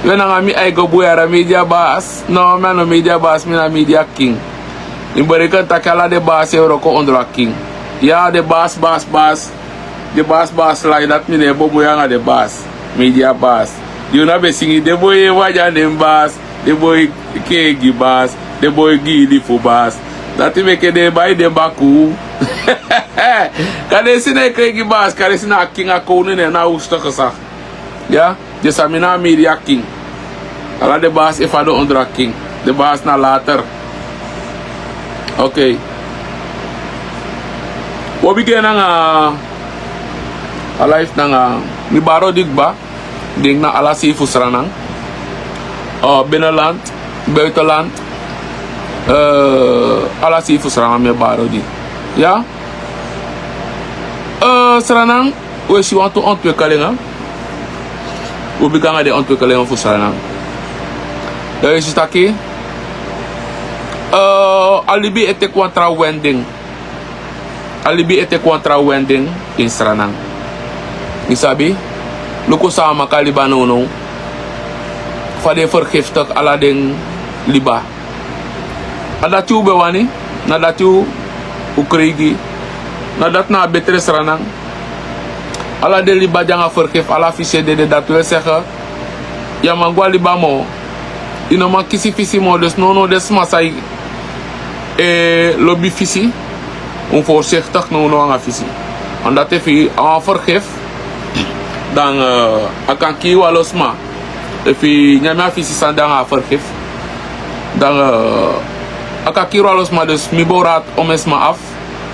When I'm I go boy a media boss. No, man, no media boss, me na media king. In Berikan takala de boss euro ko onder a king. Ja, de boss. The boss like that me ne bobo yanga the boss. Media boss. You know be singing the boy waja dem boss. The boy kegi boss. The boy gidi for boss. Dat make de buy dem baku. Kade sine kegi boss, kade sine a king a koning en na usta gezag. Ja, dus I'm in a media king. Ala de baas if I don't onder a king. De baas na later. Okay. We begin nga a life nga ni baro digba ding na ala si fusranang. Binnenland, buitenland. Ala si fusranang me baro di. Ja? Sranang, we si want to ontwikkelingen. We beginnen de ontwikkelingen voor Suriname. Er is het aquí. Alibi ete contra wending. Alibi ete contra wending in Suriname. Isabi? Luko sama ka Libanono. Fade vergiftig ala ding liba. Nadat u bewani. Nadat u ukrigi. Nadat na betere Suriname. Ala de liba janga vergif ala fiche de dat wil zeggen. Ja man gwa liba mo. Ino man kisi fisi mo dus no des masai lobby fisi. Onvoorzichtig no anga fisi. Omdat if je aan vergif dan akan kiwa losma. If je nyama fisi sandang aan vergif dan akan kiwa losma dus mi borat omesma af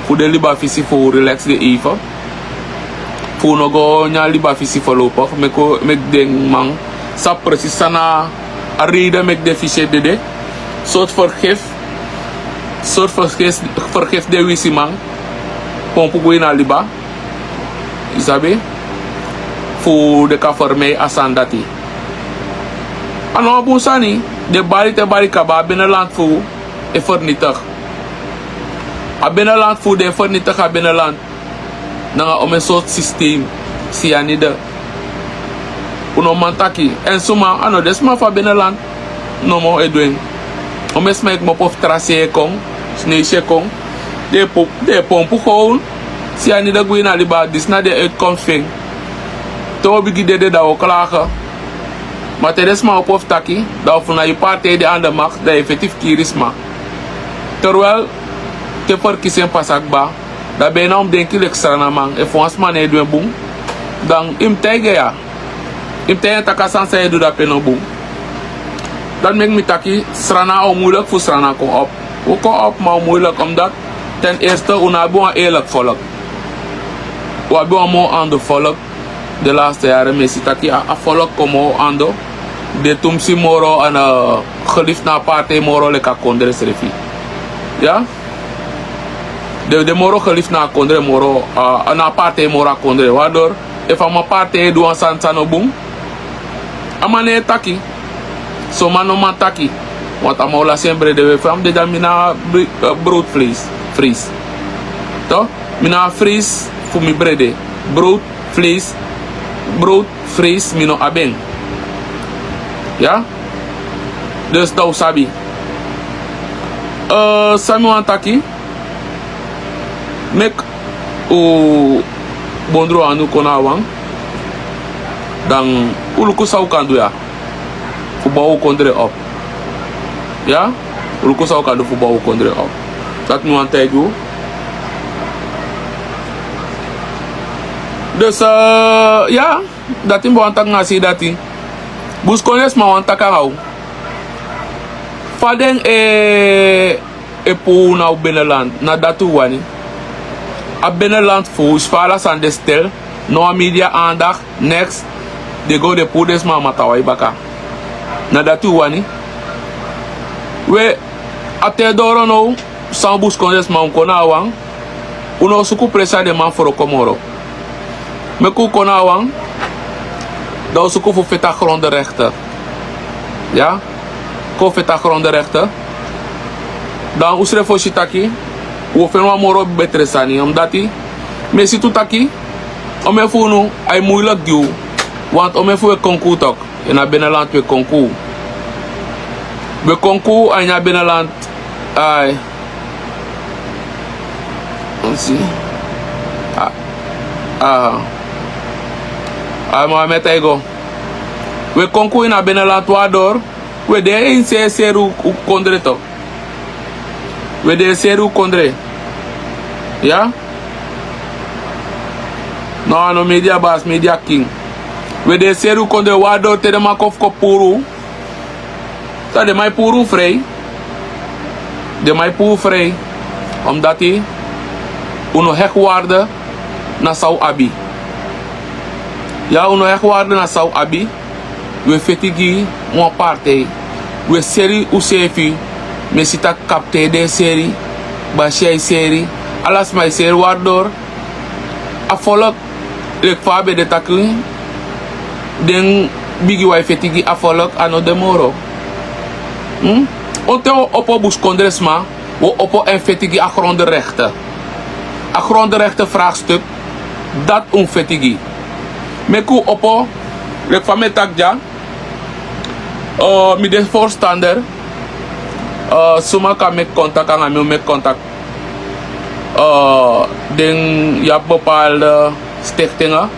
voor de liba fisi voor relax de even. Voor no go nya liba fisi voorlopig mek ding man sa precies sana arida mek de fiche de soort vergif de wisi man pompu go na liba isabe voor de ka forme asandati ano busani de bari kaba binnenland voor e vernietig a binnenland voor de vernietig a binnenland nanga om een soort systeem cyanide uno mantaki en suma ano desma fa binnenland no mo edwin om es mek mo pof tracé kong sneesje kong de pompu gewoon cyanide guina liba disna de uitkomsting to bigi de da o klagen maar te desma op of taki da of na je partij de aan de macht de effectief kirisma terwijl te verkiezen pasakba da ben om denk ik extra na man e fons man e doen boom dan im tege ya im tege takasan sa edu da peno boom dan mek mi taki strana o moeilijk voor strana kom op hoe kom op maar moeilijk omdat ten eerste una bon eerlijk volk we bon mo aan de volk de laatste jaren messi taki a volk komo ando de tumsi moro en geliefd na partij moro le ka kondre srefi ja de moro geliefd na kondre moro na partij moro kondre waardoor if ama partij do an sansano boom amane taki so mano man taki want amola sempre de fam de damina brood vlees to mina vlees voor mi brede brood vlees mino aben ja dus dat sabi sami wan taki mek o bondro anu kona wang dan uluku sau kandu ya fubau kondre op ja uluku sau kandu fubau kondre op dat nu antegu dus ja dat imbo antak ngasi dati bus kones ma antaka hau faden e pou na binnenland na datu wani a binnenland voor spala san de stel no media aandacht next de go de poedes ma matawai baka na datu wani we ate doro no san bus kones ma kona wang uno suku presa de man for komoro me ku kona wang da suku fu feta grondrechten ja ko feta grondrechten dan usre fo shitaki o fenwa moro betresani omdat die me si tu taki o me funu ay moeilijk giu Want om even we concours toch. In het binnenland we concours. We concours en in het binnenland. Ai. Let's see. Maar met ego. We concours in het binnenland waardoor. We de in seru kondre toch. We de seru kondre. Ja? No media bas, media king. We de seru kondre waardoor te de makof ko puru. So de mai puru vrij. De mai puru vrij. Omdat hij uno hekwaarde na sau abi. Ja, uno hekwaarde na sau abi. We fetigi mon parte. We seri u sefi. Me sita kapte de seri. Ba shei seri. Alas mai seri waardoor. A volk. Lek fabe de takun. Den bigi wai fetigi a volk ano de moro. Onte oppo buskondresma. We oppo en fetigi a grondrechten. A grondrechten vraagstuk. Dat un fetigi. Meku oppo. Lek fa me takja. Mi de voorstander. Suma kan met contact aan met contact. Den je hebt bepaalde stichtingen,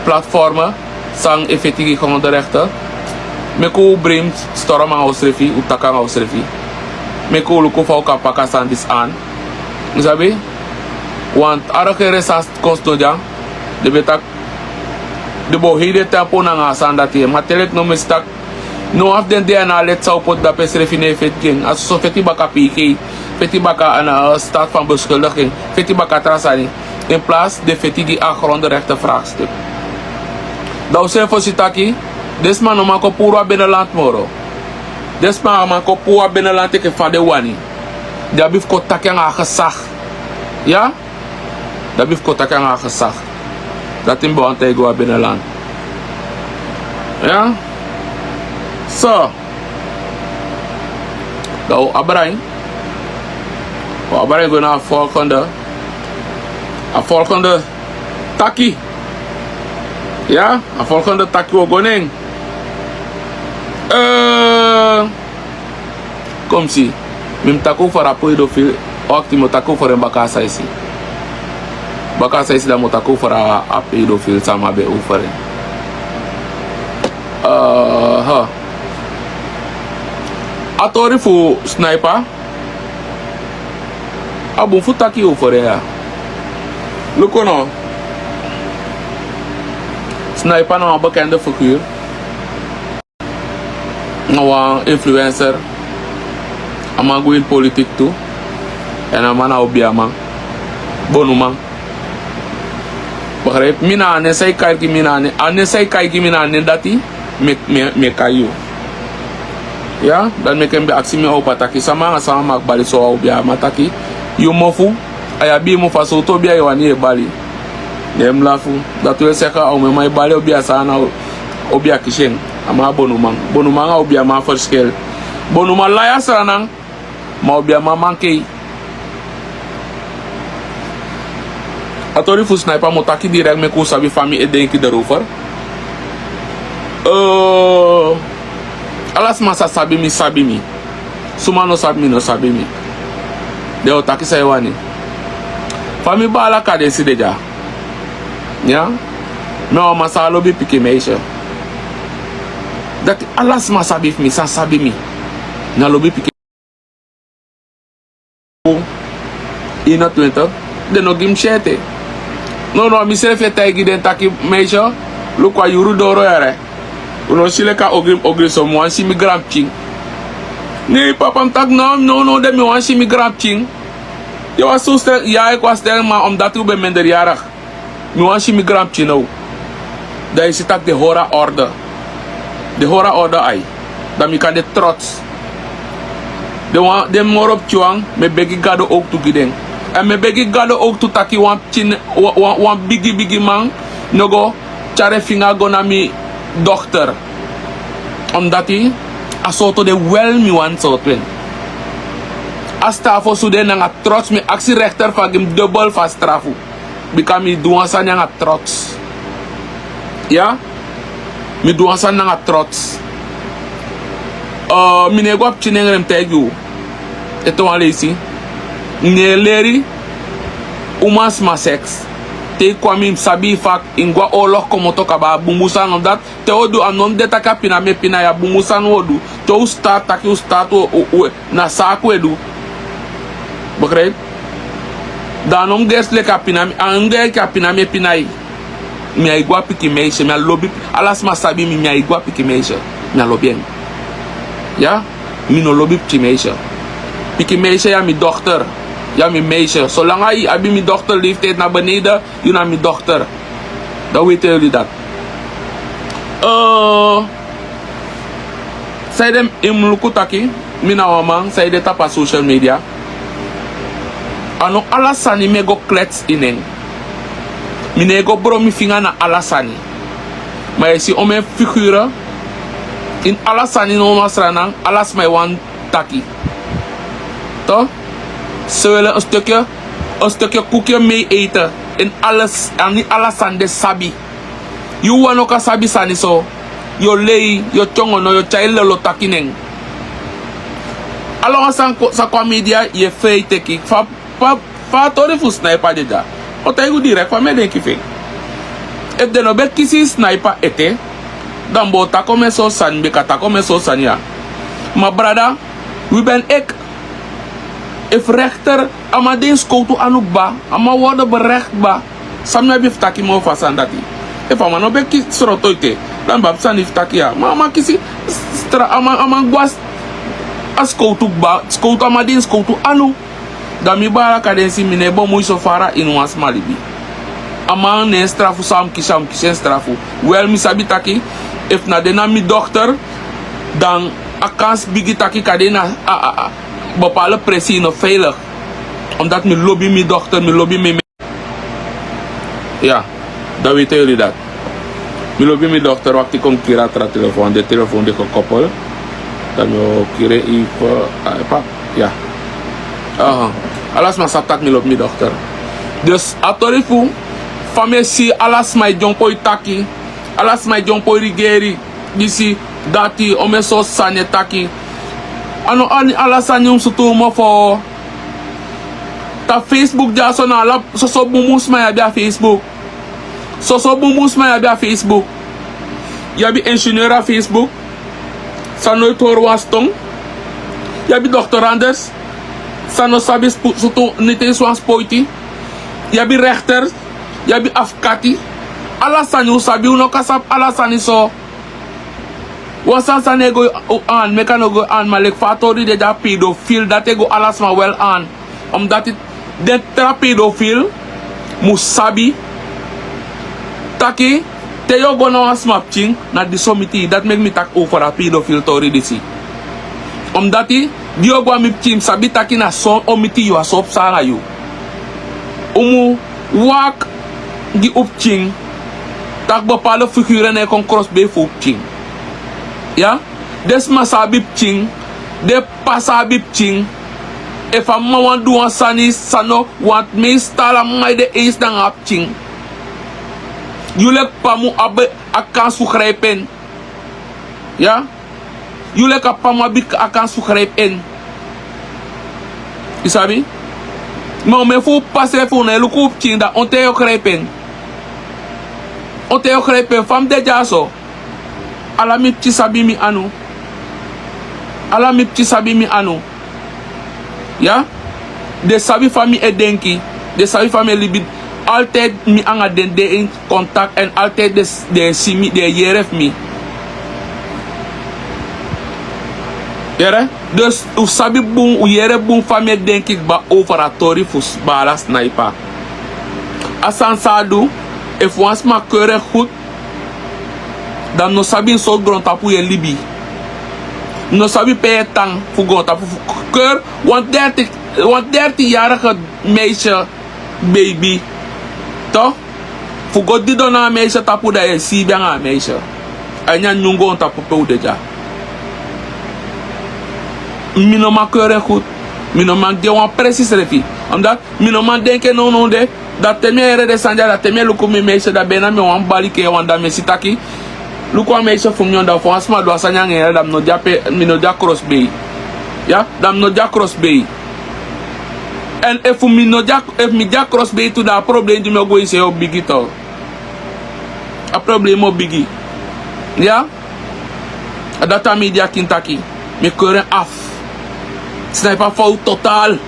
platformen, sang effectief grondrechten. Meku brim storm aan ausrefi, utakan ausrefi. Meku luku fau kapaka sandis aan. Isabi? Want arake resas konstodia, de betak de bohide tempo na nga sandati. Matelek no mistak. No af den DNA let zou pot dat pes refine fet ging. Als zo feti baka piki, feti baka een staat van beschuldiging, feti baka trasani. In plaats de feti die grondrechten vraagstuk. Dat is voor sitaki. Desma no mako pura binnenland moro. Desma mako pura binnenland ik van de wani. Dat bif ko takang gezag. Ja? Dat bif ko takang gezag. Dat in beantwoord binnenland. Ja? So, nou, Abraham. Abraham naar volgende taki. Ja, volgende taki we gaan. Kom zie, mim taku voor een pedofiel, ook die moet taku voor een bakasa isi. Bakasa isi dat moet taku voor een pedofiel samen bij oefenen. Atori fu sniper. Abun fu taki over ya. Look no. Sniper nou een bekende figuur. Nou een influencer. Ama go in politiek toe. En ama na obiama. Bonuma. Begrijp? Mina ne sai kaiki mina ne. Ane sai kaiki mina ne dati. Me kayu. Ja, dan me ken be aksi me op ataki sama mak bali so obia mataki. You mofu, ayabi mo fa so to bia yo ani e bali. Dem lafu, dat wil zeggen o me mai bali obia sana obia kishen. Ama bonumang. Bonumang obia ma verschil. Bonuma laya sanang ma obia ma manke. Atori fu sniper motaki direct me ko sabi famille e denki daarover. Alas masa sabi mi. Suma no sabi mi. De otaki sa iwani. Fami bala ka de si deja. Ya? Me o masa lobi piki meisha. Dat alas masa mi sa sabi mi. Na lobi piki. Ina 20. De no gim shete. No, mi se feta igi den taki meisha. Lukwa yuru doro yare. Uno sile ka ogri so mo ansi mi gram ching. Nee, papa tak no, de mi wansi mi gram ching. Je was zo sterk, ja, ik was sterk, maar omdat ik ben minderjarig. Mi wansi mi gram ching nou. Dat is het de hora orde. De hora orde ai. Dat mi kan de trots. De morop chuang, me begi gado ook to giden. En me begi gado ook to taki wan chin, wan bigi man. Nogo, chare finga go na mi dochter. Omdat hij asoto de wel mi wan sootwen. As tafo sude nga trots mi aksi rechter van hem dubbel van strafu. Bika mi duwan sa nga trots. Ja? Mi doan san nanga trots. Mi nego ap chinengrem tegu. Eto wan leisi. Ne leri. Umas ma sex. Te kwami sabi fak ingwa olok komoto kaba bumusan on dat. Te odu anon deta ka pina me pina ya bumusan odu. Te u start taki u start na saku edu. Begrijp? Dan om desle ka pina ande ka pina me pinai. Mi aigwa piki meisje, mi lobby alas ma sabi mi aigwa piki meisje. Mi lobby. Ja? Mi no lobby piki meisje. Piki meisje ja mi dochter. Ja, mijn meisje. Zolang hij mijn dochter leeftijd naar beneden, je naar mijn dochter. Dan weten jullie dat. Zij dem in Mlukutaki, mina waman, zij de tapa social media. Ano alasani me go klets inen. Mine go bro mi finga na alasani. Maar je ziet om mijn figuren. In alasani no masranang, alas mij wan taki. Toch? Ze willen een stukje koekje mee eten. En alles, en niet alles aan de sabi. You want ook een sabi sani so. Yo lei, yo chongo no, yo chaile lo takineng. Alors sa kwa media, ye fei teki. Fa tori fu sniper de da. Ota igu direct, fa me den ki fei. If de no be kisi sniper ete, dan bo tako me so san, beka tako me so san ya. Maar brada, we ben ek. If rechter amadin skoutu anukba, ama worden berechtba, samna biftaki mo fasandati. If amano be ki srotoite, dan babsan iftaki ya. Ma kisi stra ama gwas askoutu ba, skoutu amadin skoutu anu. Dan mi bara kadensi mine bo muy sofara in was malibi. Ama ne strafu sam kisham kishen strafu. Well mi sabitaki, if na dena mi dochter, dan akans bigitaki kadena bepaalde pressie nog veilig. Omdat mijn lobby mijn dochter, mijn lobby mijn... Ja, dan weten jullie dat. Mijn lobby mijn dochter, wacht ik kom kira tra telefoon. De telefoon die gekoppeld. Dan yo kire even... Ja. Alas maar saptak mijn lobby mijn dochter. Dus atorifu, famesi alas my jompo itaki. Alas my jompo rigeri. Disi dati omeso sanye taki. Ano ani alasan yung sutumo fo ta Facebook ja so na la so bumus ma ya Facebook so bumus ma ya Facebook ya bi ingenieur a Facebook sano tor wastong ya bi doctoranders sano sabi sutu nite swans poiti ya bi rechter ya bi afkati alasan yung sabi uno kasap alasan so Wasan sa nego aan, mekano go aan, maar like fatori de da pedofiel, dat ego alas ma wel aan. Omdat het, de tra pedofiel, musabi, taki, te yo go na smapching, na disomiti, dat make me tak over a pedofiel tori disi. Omdat die yo go amipching, sabi taki na son, omiti yo asop sanga yo. Umu, wak, di upching, tak bepaalde figuren e kon crossbay fu upching. Ja, des masabib ching, de pasabib ching. If a man want do one sani sano want me style a my de is dan ap ching. You lek pamu abe akan sugrijpen. Ja, you lek a pamu abe akan sugrijpen. Isabi? Maar me fu passe fu na lukup ching da onte yo grijpen. Onte yo grijpen fam de jaso. Ala mi pti sabi mi anu. Ala mi pti sabi mi anu. Ja? De sabi fami e denki. De sabi fami libid. Altijd mi anga den de in contact. En altijd de simi de yeref mi. Yere? Dus u sabi boom, u yere boom fami e denki ba over a tori fus bala sniper. Asan sadu. If once ma keurig goed. Dan no sabi so grond tapu ye libi. No sabi pe tang fu grond tapu keur want 30-jarige meisje baby. Toch? Fu god di dona meisje tapu da ye si bianga meisje. Anya nyungo tapu pe udeja. Mino ma keur goed. Mino man de wan precies refi. Omdat mino man denke no de dat temie ere de sanja dat temie luku me meisje da bena me wan bali ke wan da me sitaki. Look what meisje from yonder for asma do asanyang era dam no jape mi no ja cross bay. Ja, dam no ja cross bay. En if mi no ja cross bay to da problem di me go say o bigi to. A problem o bigi. Ja? Data media Kentucky. Me keuren af. Sniper fout totaal.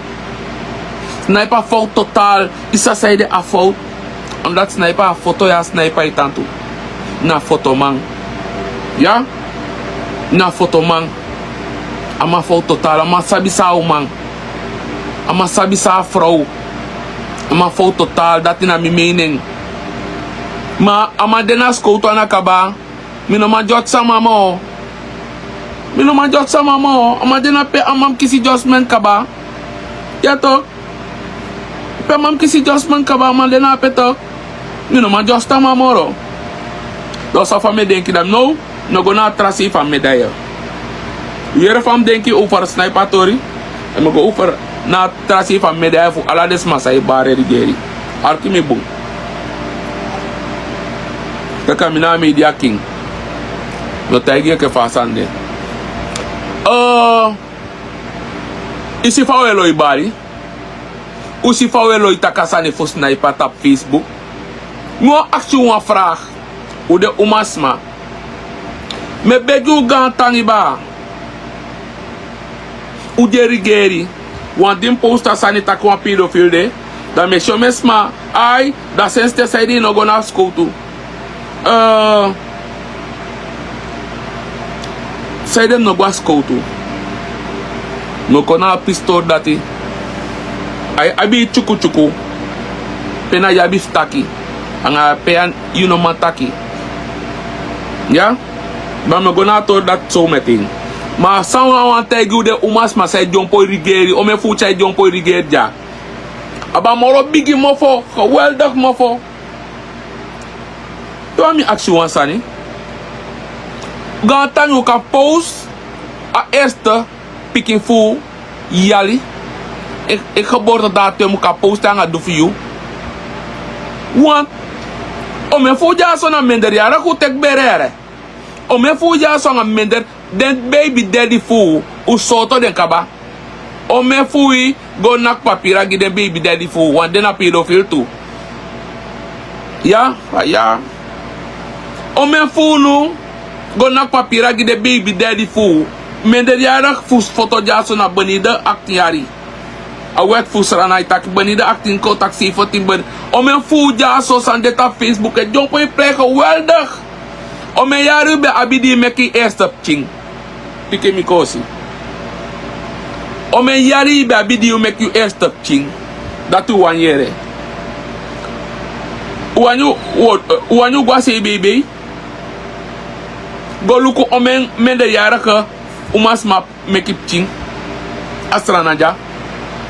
Sniper fout totaal. Isa zei de affout. Omdat sniper a foto ya sniper itantu. Na foto man. Ja? Na foto man. Ama fout totaal. Ama sabi sa man. Ama sabi sa vrouw. Ama fout totaal. Dat na mi mening. Ma ama dena skouto anakaba. Mi no ma jot sa mama. Mi no ma jot sa mama. Ama dena pe amam kisi judgment kaba. Ya to. Pe amam kisi judgment kaba. Ama dena pe to. Mi no ma jot sa mama ro. Dus af me denki dat no gonna trasi van medaille. Hier van denki over snipatori. En me go over na trasi van medaille voor alla des masai bare rigeri. Arki me boom. Kaka mina media king. No taigi ke fasande. Isi fawelo ibari. Usi fawelo itakasane voor sniper op Facebook. Ngo actie een vraag. Hoe de umasma. Me begu gantangi ba. Hoe de rigeri. Want dim posta sanita kwa pedophile de. Dan me show mesma. Ai. Da senste saidi no gonna school to. Saidi no gonna school to. No kona pistol dati. Ai abi chuku. Pena yabi staki. Anga pean you mataki. Ja? Maar me gonna to dat zo meteen. Maar sawa wan tegi de umas ma say jompo rigeri. O me fucha jompo rigeri ja. Aba moro bigi mofo. Geweldig mofo. Doa mi actie wan sani. Gantan you kan post. A eerste picking full. Yali. Ik geboortedatum kan posten en ga doen voor you. Want o me fuja so na mender yara ku tek berere. O me fuja so na mender den baby daddy fu u soto den kaba. O me fui go nak papira gi den baby daddy fu wan den a pedophile too. Ja, ja. O me fu nu go nak papira gi den baby daddy fu. Mender yara fu foto ja so na benide 18 yari. A wet fusra na itak benide 18 ko taxi 14 ben. O men fuja so san deta Facebook e jompo e plek geweldig. O men jaren be abidi meki eerste ching. Pike mi kosi. O men jaren be abidi meki eerste ching. Dat u wanyere. Wanyu gwa se baby. Go luku o men de jaren ke umas map meki ching. Astra na ja.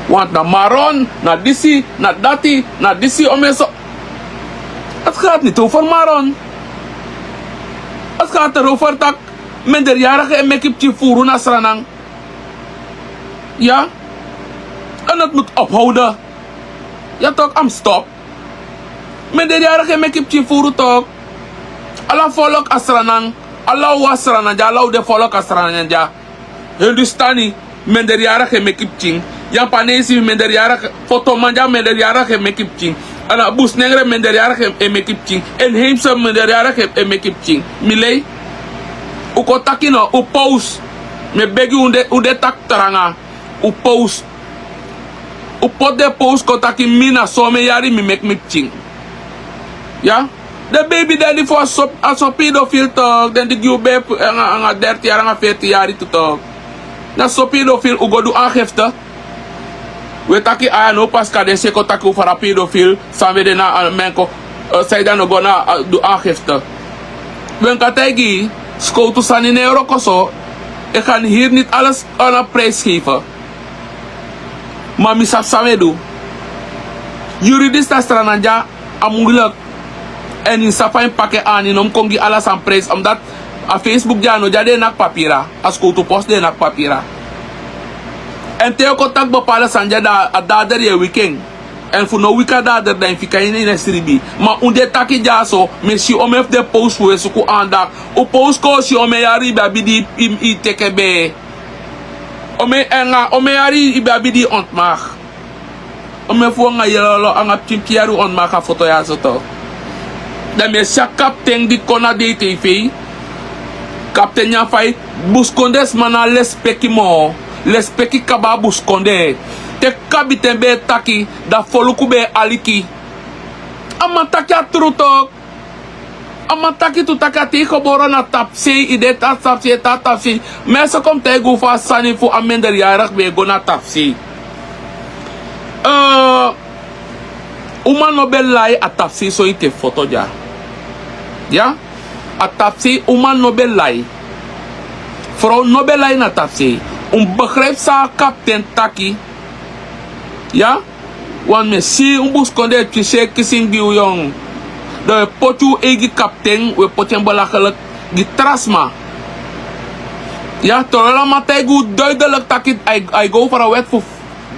Want na maron, na disi, na dati, na disi omeso. Het gaat niet over maron. Het gaat erover dat minderjarige en mekipje voeren naar Sranang. Ja? En het moet ophouden. Ja toch, am stop. Minderjarige en mekipje voeren toch. Alla volk Asranang. Alla wasranang ja, alla de volk Asranang ja. Hindustani, minderjarige en mekipje. Yang panesi minderjarige foto manja minderjarige mekipching. Ana bus negre minderjarige mekipching. En heimse minderjarige mekipching. Milei. Uko takino u pause. Me begi unde tak taranga. U pause. U pot de pause ko taki mina so me yari mi mekipching. Ja? De baby daddy for so pedophile talk. Den di giube anga 30 jaar anga 40 jaar to talk. Na so pedophile u go do aangifte. We taki no paska de seko taki voor een pedofiel. Samen de na menko. Zij dan go na do aangifte. We kan tegi. Schoot us aan in euro koso. Ik ga hier niet alles aan een prijs geven. Maar mi sap samen doen. Juridisch dat strananja moeilijk. En in sapa pakken aan in om kongi alles aan prijs. Omdat a Facebook ja no jade nak papira. As schoot post de nak papira. En teo contact bepalen sanja da dader je weekend. En voor no wika dader dan fika in een stribi. Maar unde taki jaso, me si omef de post voor su ku andak. O post ko si ome yari babi di i teke be. Ome yari i babi di ontmag. Ome fu nga yelo anga pimpiaru ontmag a foto ya soto. Dan me sia kapten di kona de TV. Kapten ya fay buskondes mana lespeki mo. Lespeki kaba buskonde. Te kabiten be taki da foluku be aliki. Ama taki atrutok. Ama taki tu taki ati koboro na tapsi. Ide ta tapsi. Mesa kom te gufa sani fu amender yarak be go na tapsi. Uma nobel lai a tapsi so ite foto ja. Ja? A tapsi uma nobel lai. Vrouw nobel lai na tapsi. Begrijp sa kapten taki. Ja? Want me si buskonde tise kissing biu yong. De potu egi kapten we potjen belachelijk gitrasma. Ja, terwijl matay goed duidelijk takit I go voor een wet voor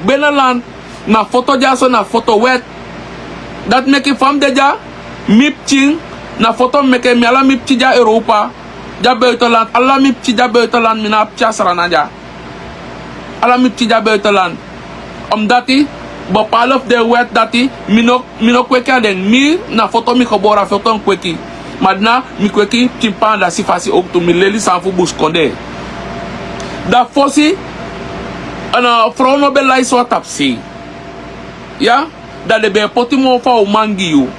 binnenland. Na foto jaso na foto wet. Dat meke fam deja mipching na foto meke miala mipchi ja Europa. Ja buitenland, alla mipchi ja buitenland mina pchasrana ja. Alla mipchi ja buitenland. Omdat die bepaald of de wet dat die mino kweki aan den mi na foto mi gebora foto kweki. Maar na mi kweki timpan da sifasi ook to mi leli sanfu buskonde. Da fosi ana vrouw no be lai so tapsi. Ja? Da de be potimo fa o mangi you.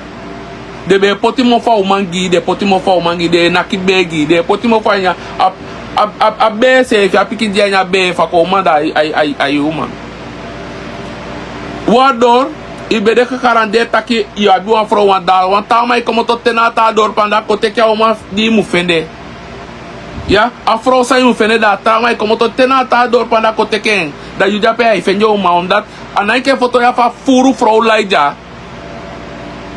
De be potimo fa o mangi, de potimo fa o mangi, de nakibegi, de potimo fa nya a be se fi apiki dia nya be fa ko manda ai uma. Waardoor ibe de karande taki you abi wan vrouw wan dal wan ta mai komo tot tenata dor panda kote kya uma di mu fende. Ja, a vrouw sa mu fende da ta mai komo tot tenata dor panda kote ken. Da you jape ai fenjo uma omdat anai ke foto ya fa furu vrouw laija.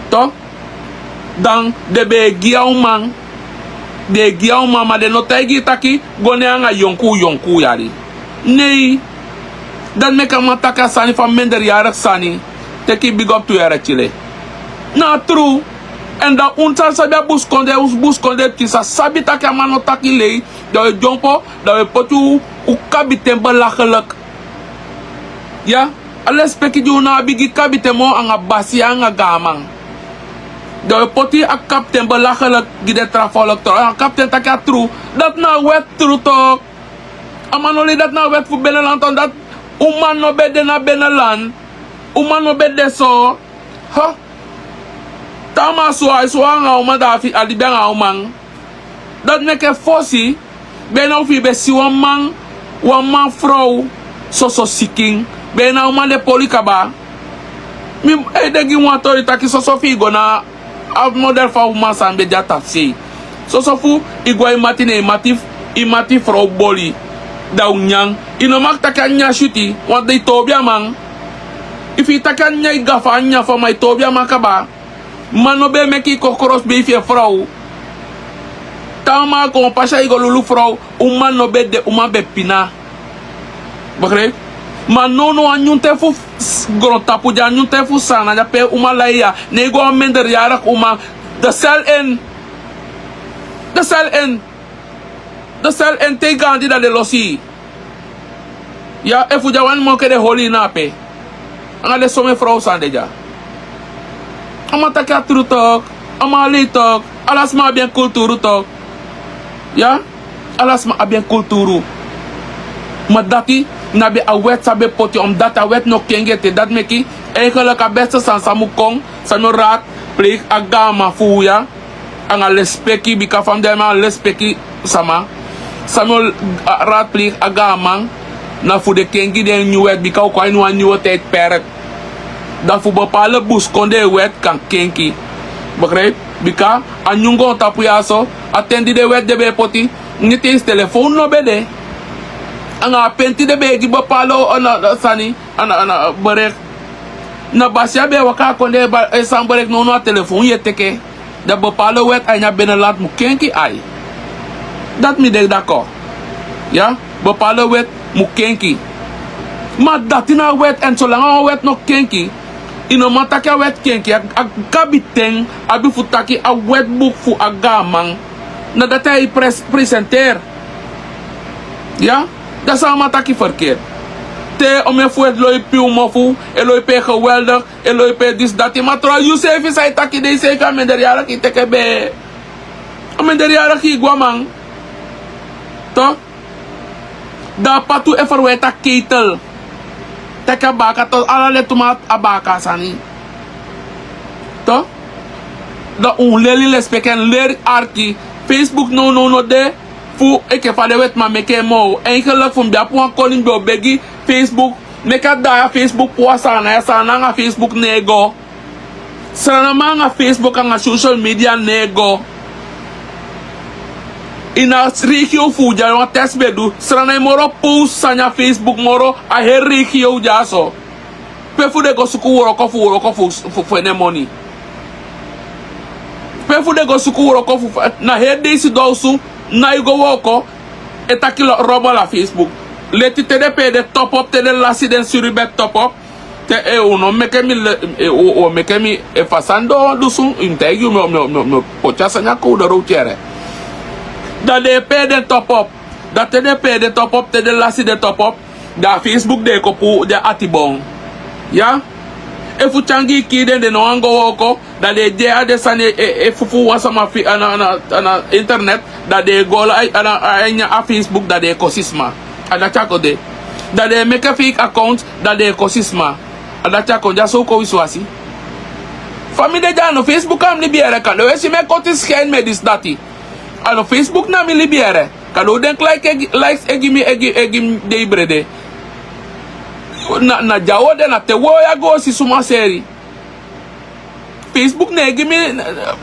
To? Dan de be gia umang. De gia umang ma de no tegi taki gone anga yonku yari. Nee. Dan meka mataka sani van minder jarig sani. Teki big up to jaren chile. Na true. En da unta sabia buskonde tisa sabi taki amano taki lei. Da we jompo, da we potu ukabiten belachelijk. Ja? Alles peki di una bigi kabiten mo anga basi anga gamang. Da we poti a kapten belachelijk gide trafolok to. A kapten taki a true. Dat na wet true to. Amanoli dat na wet fu beneland on dat. Uman no bede na beneland. Uman no bede so. Ha? Tama so ay so nga uma da fi alibe nga umang. Dat neke fosi. Bena ufi be si wan man vrouw. So seeking. Bena uma de polikaba. Mi degi wato itaki so figo na. A model fa uma san be jata si. So fu igwa imati vrouw boli. Da unyang ino mak takanya shuti want de tobia mang if itakanya igafanya for my tobia makaba mano be meki kokros be fi frau tama ko pasha igolulu frau umano be de be pina bakre manono anyunte fu grota puja anyunte fu sana ja pe umalaya nego mender yarak uma the cell en te gandi da de losi. Ja, efu jawan mo kede holi na pe. Anga de some vrouw san deja. Ama taka trutok, ama litok, alas ma bien kulturu tok. Ja? Alas ma bien kulturu. Maar dati na be awet sabe poti om dat awet no kengete dat meki eigenlijk a beste san samu kong sanu rat plik agama fuya anga lespeki bika fam de ma lespeki sama Samuel ratplik agamang na fu de kengi de new wet bika ko inu an new tek peret da fu bepaalde bus konde wet kan kenki begrijp bika anyungo tapu yaso attendi de wet de be poti niti is telefoon no bede anga penti de be gi bepalo ana sani ana berek na basia be waka konde ba san berek no no telefoon yeteke da bepaalde wet anya beneland mu kenki ai. Dat mi de d'accord. Ja? Bepaalde wet mu kenki. Maar dat in een wet en zolang een wet nog kenki, ino mataki a wet kenki a gabiteng abi futaki a wetbook fu a gamang na data i presenter. Ja, dat is allemaal takkie verkeerd. Te om je voor het loipi umofu, het loipi geweldig, het loipi dis dat. Maar trouw, Youssef is hij takkie deze kan men der jaren ki teke be. Men der jaren ki guamang. Toch? Da patu ever weta ketel. Teke baka tot alale tomaat abaka sani. Toch? Da leli lespeken leer arki. Facebook no de. Fu eke fa de wet ma meke mo. Eigenlijk van bia puan calling do begi Facebook. Meka da Facebook puwa sana ya sana nga Facebook nego. Sana nga Facebook nga social media nego. Ina rikio fu ja wa test bedu. Sana moro post sanya Facebook moro a her rikio ja so. Pe fu de go suku woro ko fu ene money. Pe fu de go suku woro ko fu na her de si do su. Na you go woko etakilo robo la Facebook. Leti te de pe de top up te de lasi den suribet top up. Te uno meke mi o meke mi fasando dusun integi me pochasa nya ko do routiere. Da de pe de top up. Da te de pe de top up te de lasi de top up. Da Facebook de ko pu de atibon. Ya? E fu changi ki de no ango woko da de ade sane fufu wasama fi ana internet da de gola a Facebook da de ecosystem ada chako de da de make a fake account da de ecosystem ada chako ja so ko wiswasi family de ja no Facebook am libere kan we si me konti scan me dis dati ano Facebook na mi libere kan o den likes egi de brede na jawo de na te wo ya go si suma seri Facebook ne give me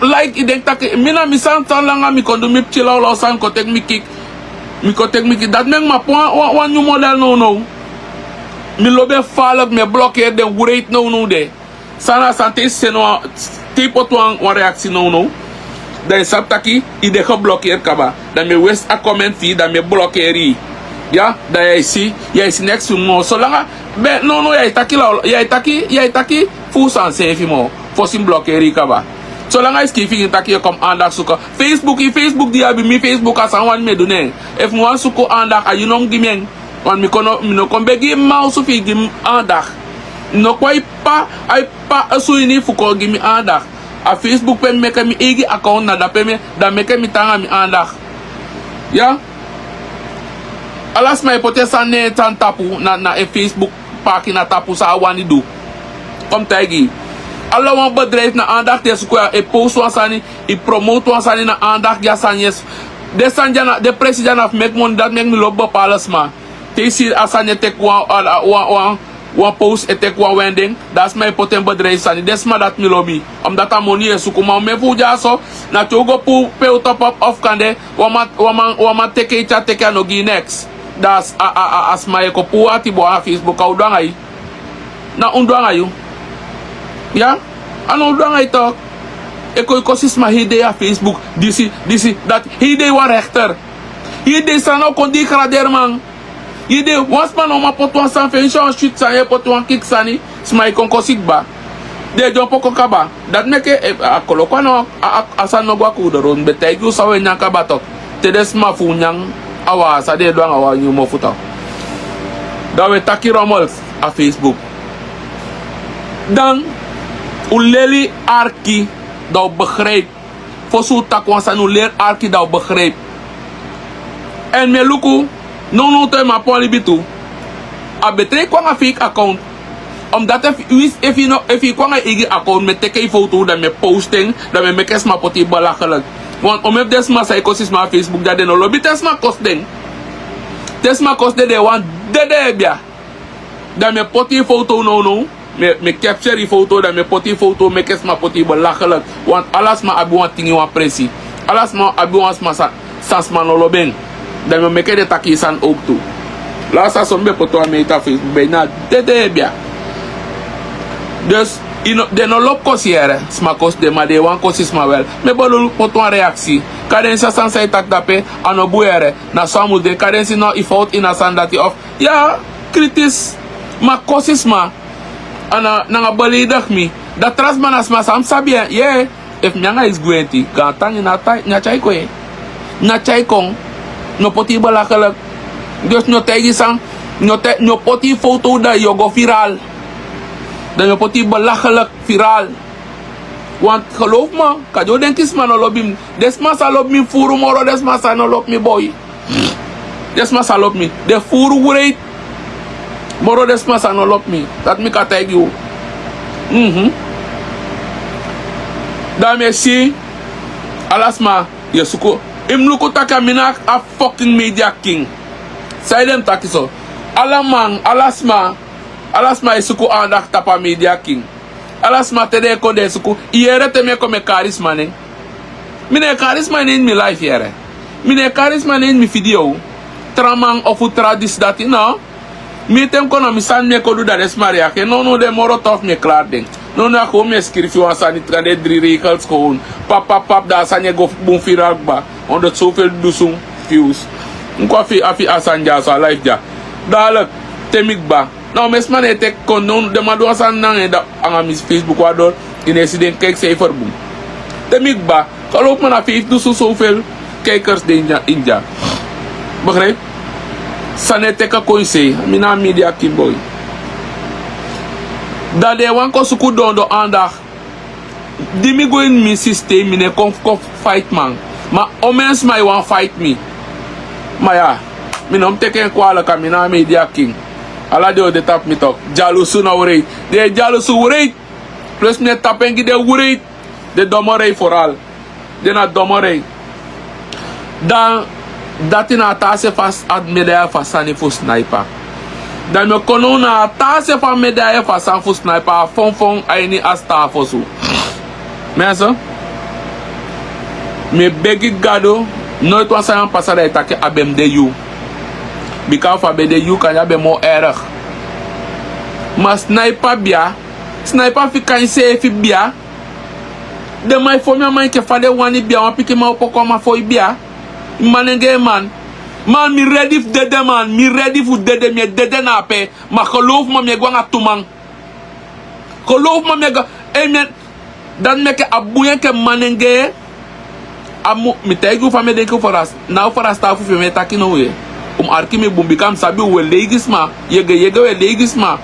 like idek tak mina mi san langa mi kondo mi chila lo san ko tek mi kick dat mek ma point one new model no mi lobe falak me bloquer de wait no de sana santé seno tipo to one reaction no da saptaki ide ko bloquer kaba da me west a comment fi da me bloquer ya da ya isi next no so langa be no ya itaki fu san se fi mo fosim bloquer kaba so langa iski fi itaki comme andak suka Facebook di abi mi Facebook asan wan me dune if mo wan suko andak ayunom gimeng wan mi kono mi no kombe gi mouse fi gim andak no kwai pa ai pa so ini fu ko gimi andak a Facebook pe me mi egi account na da pe me da me mi tanga mi andak ya alas ma ipotesa ne tan tapu na Facebook paki na tapu sa wani do kom tagi alla wan bedrijf na aandacht des kwa e post wasani e promote wasani na aandacht ya sanyes de sanjana de president of make mon dat make me lobo palasma te si asanye tek wa post et tek wa wending das my poten bedrijf sani desma dat mi lobi omdat a money e sukuma me fu ja so na togo pu pe top up of kande wa teke cha teke no gi next das asma e ko pu ati bo a Facebook ka udanga yi na undanga yu ya ano udanga ito ecosystem hide a Facebook disi dat hide wa rechter hide sana kon di krader man hide once man o ma potwan san fensyon shoot sa e potwan kick sani smai kon kosigba de jon poko kaba dat meke akolokwa no asan no gwa kudoron betegu sawe nyaka batok tedes ma funyang awa sa de doang awa nyumo futa dawe takiromol a Facebook dan uleli arki dat begrijp voor zo'n takwas aan uleer arki dat begrijp en me luku no te ma poli bitu a betrek kwanga fake account omdat if je kwanga igi account met teke foto dan me posting dan me mekes ma poti balakelijk want om heb desma sa ecosystem Facebook dat den lobby desma kost de want de bia dan me poti foto no me capture die foto dan me poti foto me kes ma poti belachelijk want alles ma abi wan tingi wan presi alles ma abi wan sans ma no lobeng dan me meke de taki san ook toe lasa sombe poto me ita Facebook bijna de bia dus de no lop kosiere sma kos de ma de wan kosis ma wel me bolu poto wan reaksi kadensi san sa itak dape ano buere na samu de kadensi no i fout in a san dati of ja kritis ma kosis ma Ana nanga beledig me. Dat trasman as masam sabia. Yeah. If nyanga is gwenti, gantang na chay ko eh. Na chay kong no poti balakalik. Dus no tegi sang no poti foto da yo go viral. Dan no poti balakalik viral. Want geloof me, kajo denkis man no lobim. Desmasa lob mi furu moro, desmasa no lob mi boy. Desmasa lob mi. De furu great. Moro desmasa no lob mi. Dat mi ka tag you. Dame si alasma yesuko imluko taka minak a fucking media king. Say them takiso. Alamang alasma yesuko andak tapa media king. Alasma tede ko de suku iere teme ko me charisma ne. Mine charisma ne in mi life yere. Mine charisma ne in mi video. Tramang of tradis dati no. Mi tem ko na mi san me ko du da desmaria ke no de moro tof me klaar ding. No na ko me skrif yo asani trade drie regels gewoon. Pap da asanye go bun viral ba. Omdat zoveel dusung views. Nko afi asanja so life ja. Dalek temik ba. Nou, mes man het ek kon non de mado asan nang en da anga mis Facebook wador in incident kijk cijfer boom. Temik ba. Geloof me na Facebook dus zoveel kijkers de India. Begrijp? Saneteka koinse, mina media kimboy. Dat de wan ko suku dondo aandag. Die mi go in mi systeem, mine kon fight man. Maar omens mij wan fight me. Maar ja, minom teken kwala ka mina media king. Ala de tap me talk. Jalusu na worry. De jalusu worry. Plus me tapengi de worry. De domorei vooral. De na domorei. Dan dat in atase fast ad medaille fasani fu sniper. Dan me kono na atase fa medaille fasan fu sniper fon aini asta fosu. Mensen, me begi gado nooit was aan passada etake abem de you. Bika fa be de you kan ya be mo erg. Maar sniper bia, sniper fi kan se fi bia. De mai fo mi man ke fa de wani bia wan piki ma opoko ma fo bia. Manenge man. Man mi ready for dede man. Mi ready for dede. Mi dede na pe. Ma geloof me mi gwa nga tumang. Geloof me mi gwa. Amen. Dan meke abuyen ke manenge. Amu. Mi tegu fa me denke foras. Nou foras ta fu fi me taki no we. Arki me bumbikam sabi we legisma. Yege we legisma.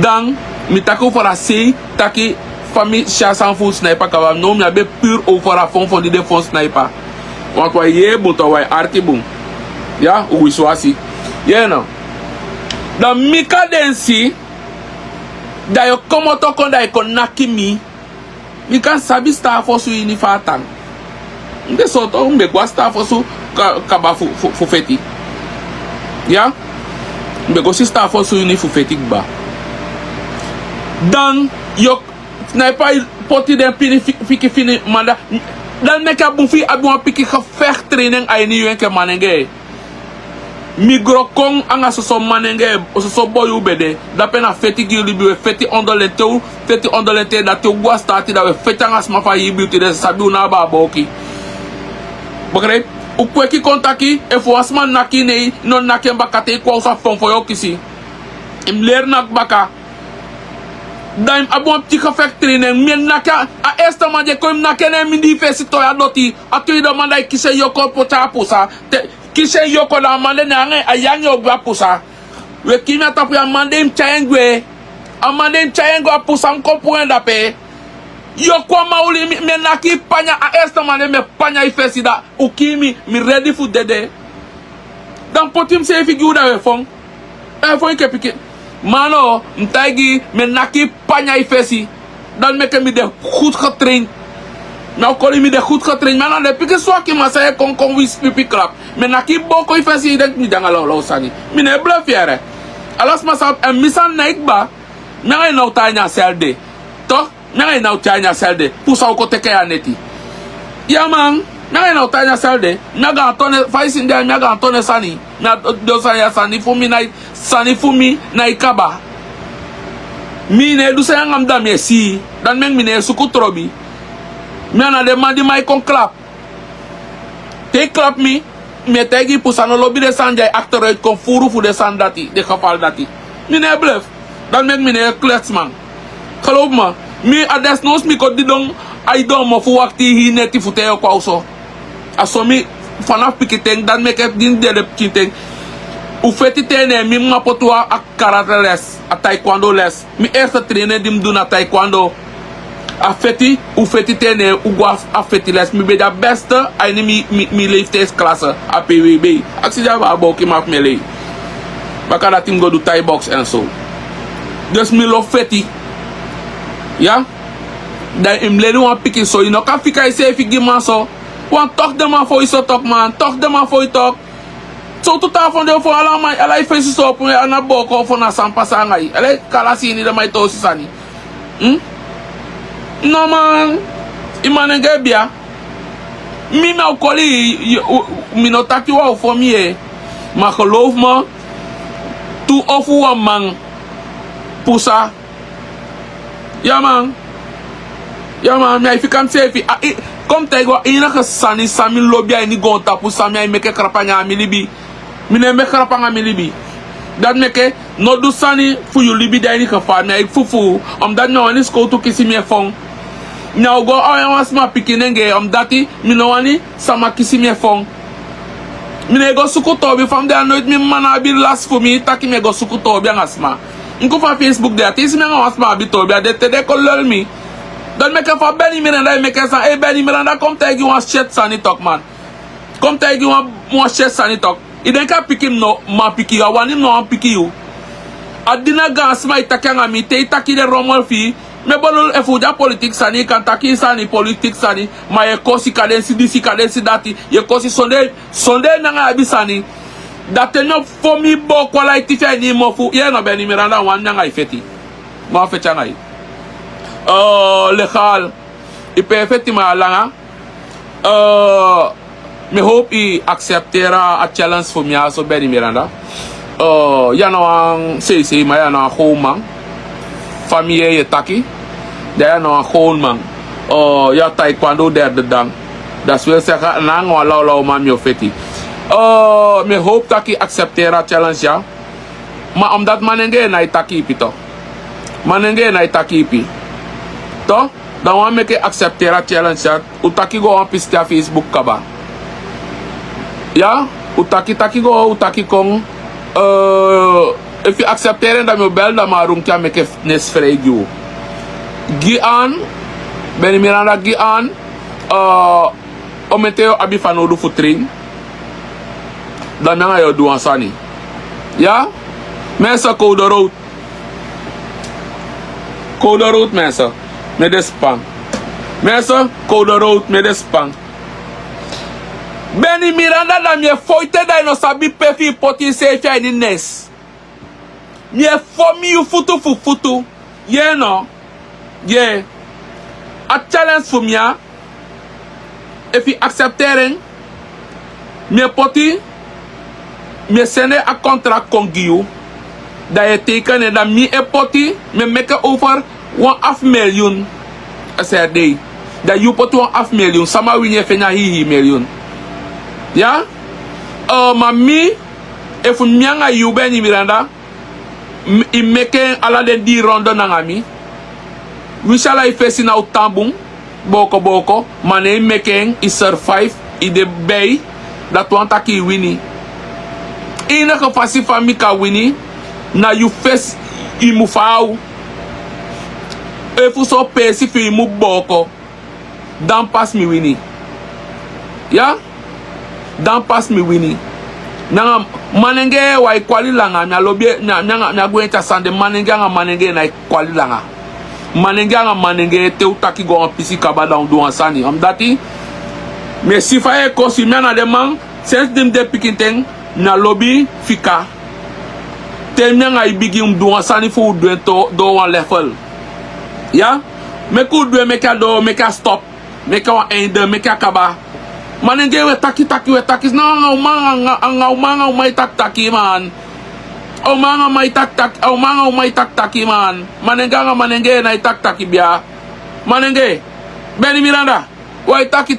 Dan mi taki foras si. Taki fami chasan fu sniper kawa. No mi abe pur o fora fon di de fon sniper. Want wij hier moeten wij arkiboom. Ja, hoe is het? Ja, nou. Dan mika densi. Dat je komt toch kon dat je kon nakimi. Mi kan sabi star for su ini fatan. Nde soto mbe gwa star for su kaba fu feti. Ja? Mbe go si star for su ini fu feti ba. Dan yo sniper poti den pini fiki fini manda. Dan mek a boefi abu een piki gevechttraining ay ni yuenke manenge. Migro kong anga so manenge so boy ubede. Da pena feti gili biwe feti ondolente da te gwa stati da we feti anga smafa yibi uti de sabi una ba boki. Begrijp? U kweki kontaki e fu asman naki nei non naken bakate kwa usa fon for yo kisi. Im leer nak baka. Dan abon petit gevechttraining men naka a eerste man je kom naka ne mindi fesi to ya doti atu do man dai kise yoko pota pusa te kise yoko la man ne nge ayanyo gwa pusa we kimi atapu ya man dem chaengwe amande chaengwa pusa comprendre pe yoko mauli men naki panya a eerste man me panya ifesi da ukimi mi ready for dede dan potim se figura we fon e fon ke pike Mano, mtagi me naki panya ifesi. Dan meke mi de goed getraind. Nou kon mi de goed getraind. Maar dan heb ik een zwakje, maar zei kon wis pipi klap. Me naki boko ifesi, ik denk niet dat lo sani. Mi ne bluff jere. Alas maar zou en misan naikba. Me ga nou tanya selde. Toch? Me ga nou tanya selde. Pusa ko teke ya neti. Ja man. Me ga nou tanya selde. Me ga antone faisin de me ga antone sani. Na do sani fu mi nai sani fu mi na ikaba. Mi ne du sa ngam dam si. Dan meng mi ne suku trobi. Mi ana de mandi mai kon klap. Te klap mi. Me tegi pusano lobby de sanjay acteur kon furu fu de sandati. De geval dati. Mi ne bluff. Dat make me ne klets man. Geloof me. Me ades nos mi ko di dong ay dong mo fu wakti hi neti fu te ko so. Aso mi vanaf pikiteng dan make din de kiteng. U feti tene mi ma potwa ak karate les, a taekwondo les. Mi eerste trainer dim doen a taekwondo. A feti, u feti tene u gwa a feti les. Mi be da beste ay ni mi leeftijdsklasse a PWB. Ak si ja ba bo ki maf me lei. Baka dat team go do Thai box en zo. Dus mi lo feti. Ja? Dan im lady wan piki so. You know, kan fika ise if you man so. Wan talk de man for you so talk man. Talk de man for you talk. So tuta van de voor ala man. Ala ifesi so op me. Ana boko for na sampa sangay. Ala kala sini de mai tosi sani. No man. Imane gebia. Mi me ukoli. Mi no taki wa for me. Maar geloof me. Tu ofu wa man. Pusa. Ja man. Ja man, mij if you can say if kom tegen enige sani sami lobby en go tapu sami ay meke krapanga mi libi. Mine me krapanga mi libi. Dat meke no do sani fu you libi da ni gevaar mij fufu omdat no ani sko to kisi me fon. Nou go I was ma pikinenge dati mi no ani sama kisi me fon. Mine go suku tobi from there nooit mi mana bi last for me taki me go suku tobi asma. Nko fa Facebook there tis me asma bi tobi de te ko lol mi. Dan meke fa Benny Miranda meke san hey Benny Miranda kom tegi wan shit sani talk man. Kom tegi wan shit sani talk. Iden ka piki no ma piki ya wani no an piki you. Adina gas ma itakanga mi te itaki de romol fi. Me bolol efuja politics sani kan taki sani politics sani ma ye kosi kadensi disi kadensi dati ye kosi sonde nanga abisani. Date no for mi bo kwala itifa ni mo fu ye no Benny Miranda wan nanga ifeti. Ma fecha ngai. Legal. Ik ben effectief langa. Me hope I acceptera a challenge for me also Benny Miranda. Ya no ang say ma ya no home man. Familie ye taki. Ya no home man. Ya taekwondo derde dan. Dat wil zeggen nang wala man me feti. Me hope taki acceptera challenge ya. Maar omdat manenge na itaki pito. Manenge na itaki pi. To, dan wan meke acceptera challenge ya. Utaki go on piste Facebook kaba. Ja, utaki go, utaki kong. If you accepteren dan me bel dan maar runkia meke nes vregu. Gi aan, Benny Miranda gi aan. Ometeo abi fanodu futring. Dan nga yo duan sani. Ja, mensen code rood. Code rood mensen. Met de span. Mensen, code rood met de span. Benny Miranda da me foite da no sabi pefi poti se fia ni nes. Me for me you futu. Yeah no. Yeah. A challenge for me. If you accepteren me poti me sende a contract kongiu. Da je teken en da me e poti me make over 1,5 miljoen SRD. Dat je pot 1,5 miljoen. Sama winje fenya hi miljoen. Ja? Maar mi, if mianga you Benny Miranda, I meke ala den di rondo nangami. We shall I face in out tambung. Boko. Mane meke I survive. I de bay. Dat want taki wini. Ina ka fasi fami ka wini. Na you face I mufau. If you so pesi fi mu boko, dan pass me wini. Ya? Dan pass me wini. Nanga manenge wa ikwali langa nya lobie nya gwenta sande manenge nga manenge na ikwali langa. Manenge te utaki go pisi kaba down do ansani. Dati me sifa e kosi mena de man sense dem de pikinteng na lobby fika. Tem nga ibigi do ansani fu do one level. Ja? Me could do make a do, make a stop, make a end, make a kaba. Manenge we taki no man my taki man. Oh man my taki man. Manenge na taki bia. Manenge Benny Miranda. Why taki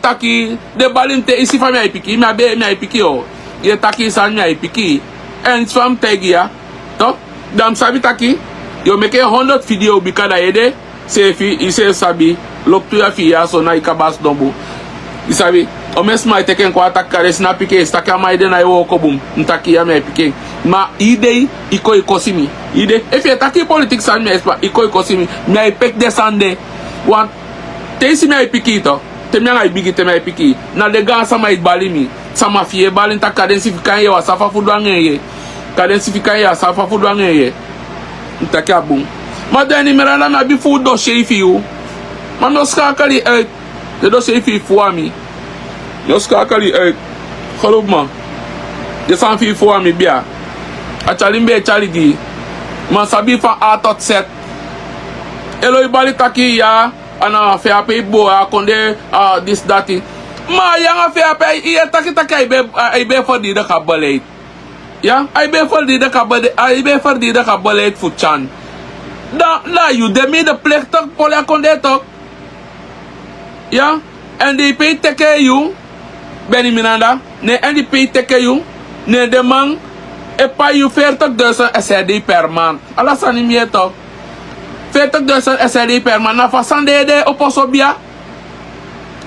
de balinte isi fa mi piki, mi piki o. Ye taki san mi piki. And from tegia. To dam sabi taki You make 100 video because I did. Say if you say sabi, look to your feet so na ikabas dombo. You sabi, o mesma iteken kwa atakare sina pike, staka maide na yo kobum, ntaki ya me pike. Ma ide iko ikosimi. Ide, if you taki politics and me espa, iko ikosimi, me I pek desande. Wan, te isi me I piki ito, te me I bigi te me I piki. Na de gan sama itbali mi, sama fie bali nta kadensifikan ye wa safa fudwange ye. Kadensifikan ye wa safa fudwange ye. Ntaki abum. Maar dan niet meer aan mij bijvoorbeeld door Sheffield. Maar dan schakel je uit. De door Sheffield voor me. Dan schakel je uit. Geloof me. Je zijn veel voor me bij. Als je alleen bij Charlie die. Maar sabi van A tot Z. Elo je bali taki ja. En dan veel pe boa konde this that. Maar je gaat veel pe. Je taki hij bij voor die de kabeleid. Ja, hij bij voor die de kabeleid. Hij bij voor die de kabeleid voor Chan. Da you de me de plek toch polia konde toch. Ja, en die pay take you. Benny Miranda, ne en die pay take you. Ne de man e pa you 40.000 SRD per maand. Alla sani meer toch. 40.000 SRD per maand. Na façon de oposobia.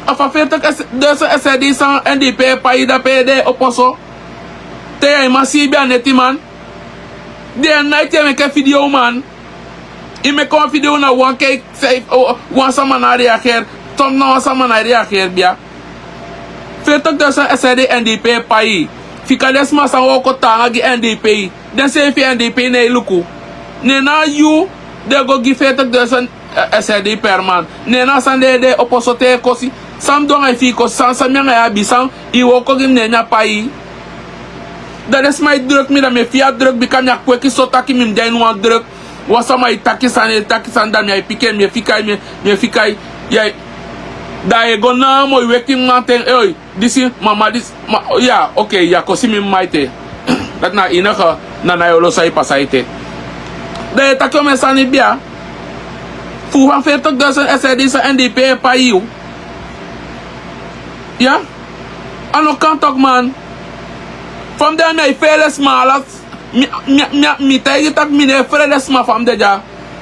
Afa 40.000 SRD san en die pay pa ida pay de oposo. Te ay masibia neti man. De night je make video man. I me kon video na one cake say one sama na reageer. Tom na sama na reageer bia. 40.000 SRD NDP pai. Fika desma sa woko tanga gi NDP. Den say fi NDP ne luku. Ne na you they go give 40.000 SRD per man. Ne na sande de oposote kosi. Sam don ai fi ko san samyanga ya bisan I woko gi ne nya pai. Dat is my druk mi da me fia druk bikam yak kweki sotaki mi mden wan druk. Wasama itaki san da mi pike mi fikai ya da e go na mo working mountain oi disi mama dis ya okay ya kosi mi maite dat na inaka na yolo sai pasaite da e takyo me sani bia fu han 40.000 SRD sa NDP pa you ya ano kantok man from there me fearless malas mi tayi tak mi ne fearless ma fam deja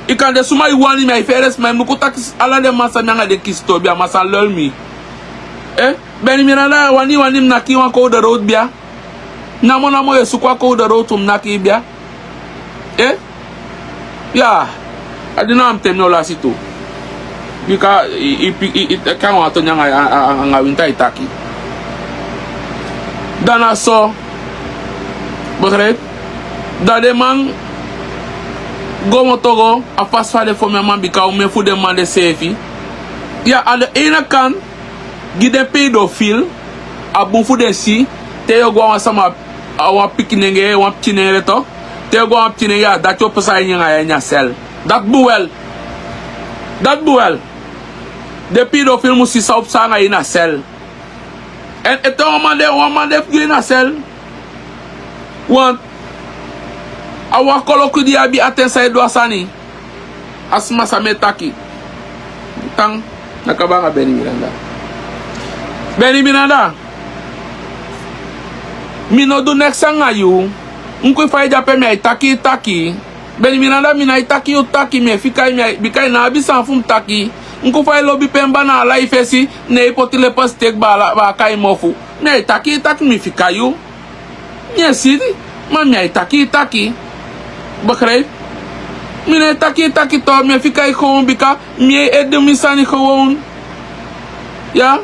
ikande suma iwani me fearless ma muku tak ala de masa nyanga de kisto bia masa lol mi Benny Miranda wani mnaki wan ko the road bia namo yesu kwa ko the road tum naki bia ya adina am temno la situ bika I kan wa to nyanga anga winta itaki dana so begrijp dat de man gomo togo a fast fa de fo me man bika o me fu de man de sefi ya aan de ene kant gide pedofiel a bon fu de si te yo gwa sama awa pikinenge wan pchinenge to te yo gwa pchinenge dat yo pesa nyanga nya sel dat buwel de pedofiel musi sa op sa nga ina sel en eto wan man de ina sel want awa koloku di abi atensa edo asani asma sametaki tang nakabanga Benny Miranda mino do next sanga you unko fai jape me taki Benny Miranda mina itaki utaki me fikai me bikai na abi sanfum taki unko fai lobby pemba na life si ne potile pastek ba kai mofu me taki mi fikai you yes man me taki begrijp mine taki to me fikai gewoon bika me edde mi sani gewoon ja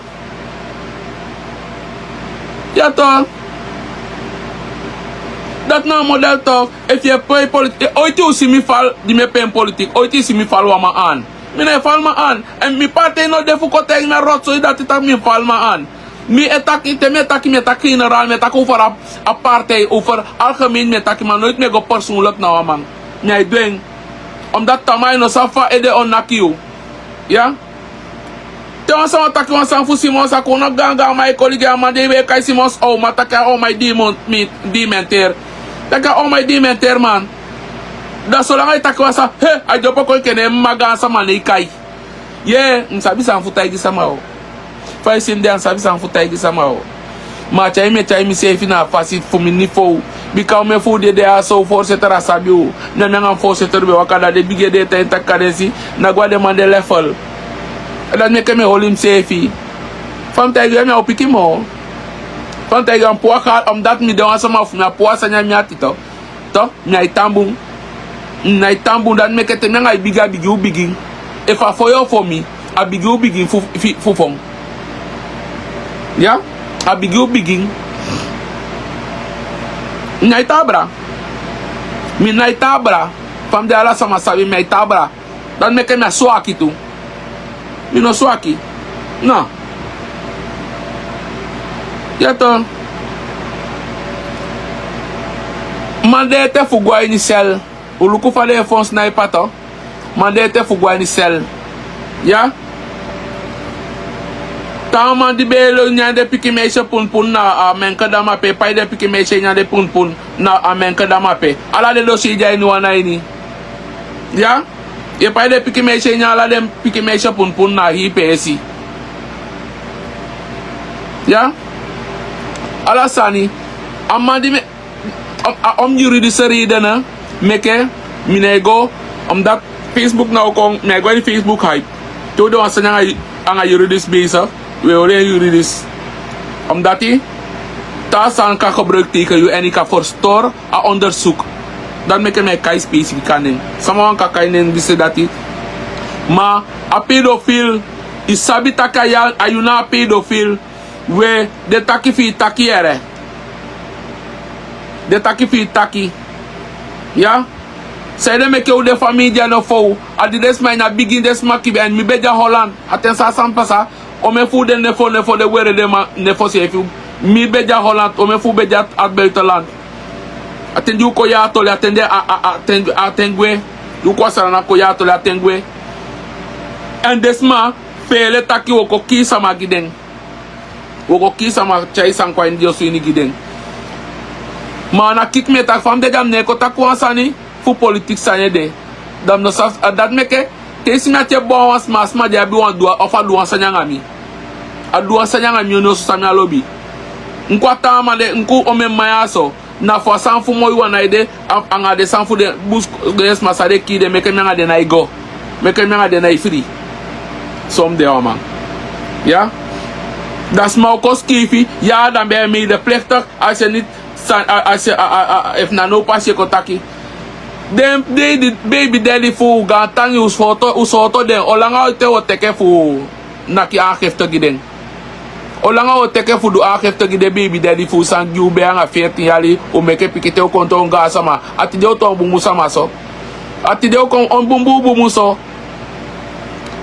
toch dat na model toch if je pay politiek ooit u si mi fal di me pen politiek ooit si mi fal wa ma aan mine fal ma aan en mi parte no defu ko tek na rotso dat het mi fal ma aan mi etaki general me tak over apartheid over algemeen me tak maar nooit meer go persoonlijk na man mij doen omdat tamai no safa ede on nakiu ja te on sa tak on sa fu simon sa ko no ganga my colleague amade we kai simons o mataka o my demon mi dimenter taka o my dimenter man da so la tak wa sa he a jopo ko kene maga sa man kai ye nsabi sa fu tai di sama o fai sim de sabi san futai gi sama o Maar chai me safe na fasit for me nifo. Because me fu de so voorzitter asabi o. Na nga voorzitter be wakada de bige de ta currency na gwa demande level. Dat make me hold him safe. Van tijd me opiki mo. Van tijd am poa omdat me de ansama of me poa sanya mi atito. To me itambu. Na itambu dat make te nga biga bigi u bigi. If I for you for me, I bigi u bigi fu fong. Ja? A bigi u bigi. Naitabra. Mi naitabra. Fam de ala sama sabi mi naitabra. Dan me ke me swaki tu. Mi no swaki. No. Yato. Mande te fugwa ini sel. Uluku fale fon sniper to. Mande te fugwa ini sel. Ya? Tama di belo nya de piki meisje pun na menka dama pe pai de piki meisje nya de pun na menka dama pe ala de dosi jai ni wana ini ya ye pai de piki meisje nya ala de piki meisje pun na hi pesi ya ala sani amadi me om juri di seri dana meke minego dat Facebook na ko nego ni Facebook hype to do asanya anga juridis bezig. We horen juridisch. Omdat hij taasan kan gebruiken tegen je en ik kan voor a onderzoek. Dan make mij kai specifiek aan. Sommige kan kainen die dat hij. Maar a pedofiel is sabi takaya ayuna pedofiel we de taki fi taki ere. De taki fi taki. Ja? Zij de make u de familie no fo. Adi des mij na begin des maki en mi beja Holland. Atensa sampasa. O me fu de nefo de were de ma nefo sefi mi beja Holland o me fu beja at buitenland atendi ko ya to le atende atengwe yu ko sara ko ya to le atengwe en desma fele taki wo ko kisa ma giden wo ko kisa ma chai san ko ndio su ni giden mana kik me tak fam de jam ne ko tak wansani fu politique sanye de dam no sa dat meke te simate bon mas ma dia bi wan do ofa do ansanya ngami adu ansanya ngami no so samia lobi nkwata ma de nku o me mayaso na fo sanfu mo yu na ide anga de sanfu de bus de masare ki de meke nga de na igo meke nga de na ifri som de man ja das ma ko skifi ja dan be mi de plekter als je niet als je if na no pas je kotaki dem de baby daddy fu ga tang us foto den olanga te o teke fu na ki aangifte giden olanga o teke fu do aangifte gide baby daddy fu san ju be anga 14 yali o meke pikete o konto nga sama ati de o to bu musama so ati de o kon on bu muso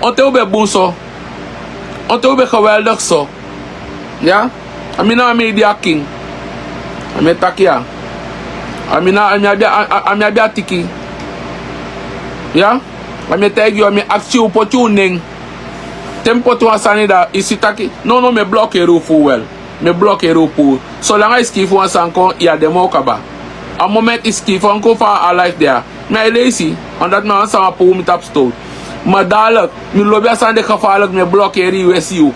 on te o be bunso on te o be geweldig so ja amina media king ametakia amina amia tiki ya amia tagi amia aksi opportunity tempo to asani da isitaki no me bloquer ru fuel me bloquer ru pour so langa iskifu asanko ya demo kaba a moment iskifu anko fa a life there me lazy on that man sama pour mi tap store madalak mi lobi asande gevaarlijk me bloquer USU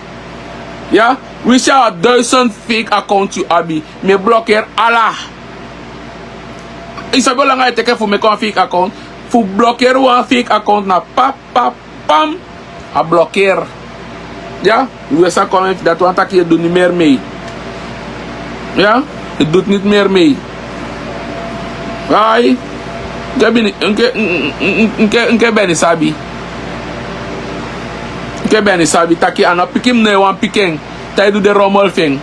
ja we shall 1000 fake account you abi me bloquer Allah Isabel nga teke fu me kon fake account fu bloquer one fake account na pam a bloquer ja we sa comment dat want dat je doet niet meer mee ja het doet niet meer mee ai gabi nke beni sabi taki ana pikim ne wan piking tai do de rommel thing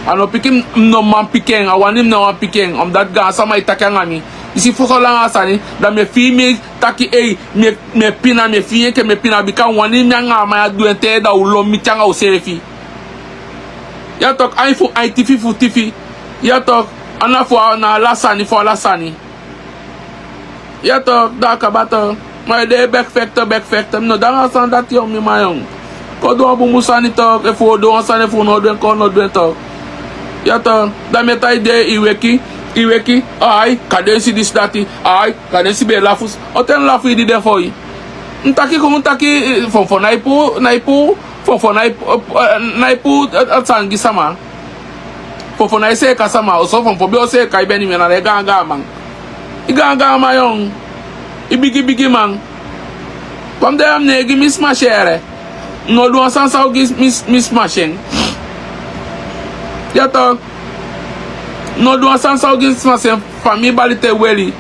ano pikim no man piking awanim no wan piking dat ga sama itaka ngani isi foko lang asani da me fi me taki me pina me fi ke me pina bika wani nyanga ma du ente da ulo mi changa o sefi ya tok iPhone ITV fu TV ya tok ana fo na lasani ya tok da kabato my de back factor no da asan dat yo mi mayong ko do bu musani tok e fo do asani fu no den ko no den tok ya tok da me tai de iweki ai kadensi dis dati ai kadensi be lafus oten lafu di de foi ntaki ko ntaki fo naipu atsangi sama Fofo na ise kasama o so fo be o se kai beni me na ganga man. Iganga ma yon. Ibigi man. Pam de am negi mis machere. No do san sa mis machine. Ya to. No do san sa mis machine famille balite weli.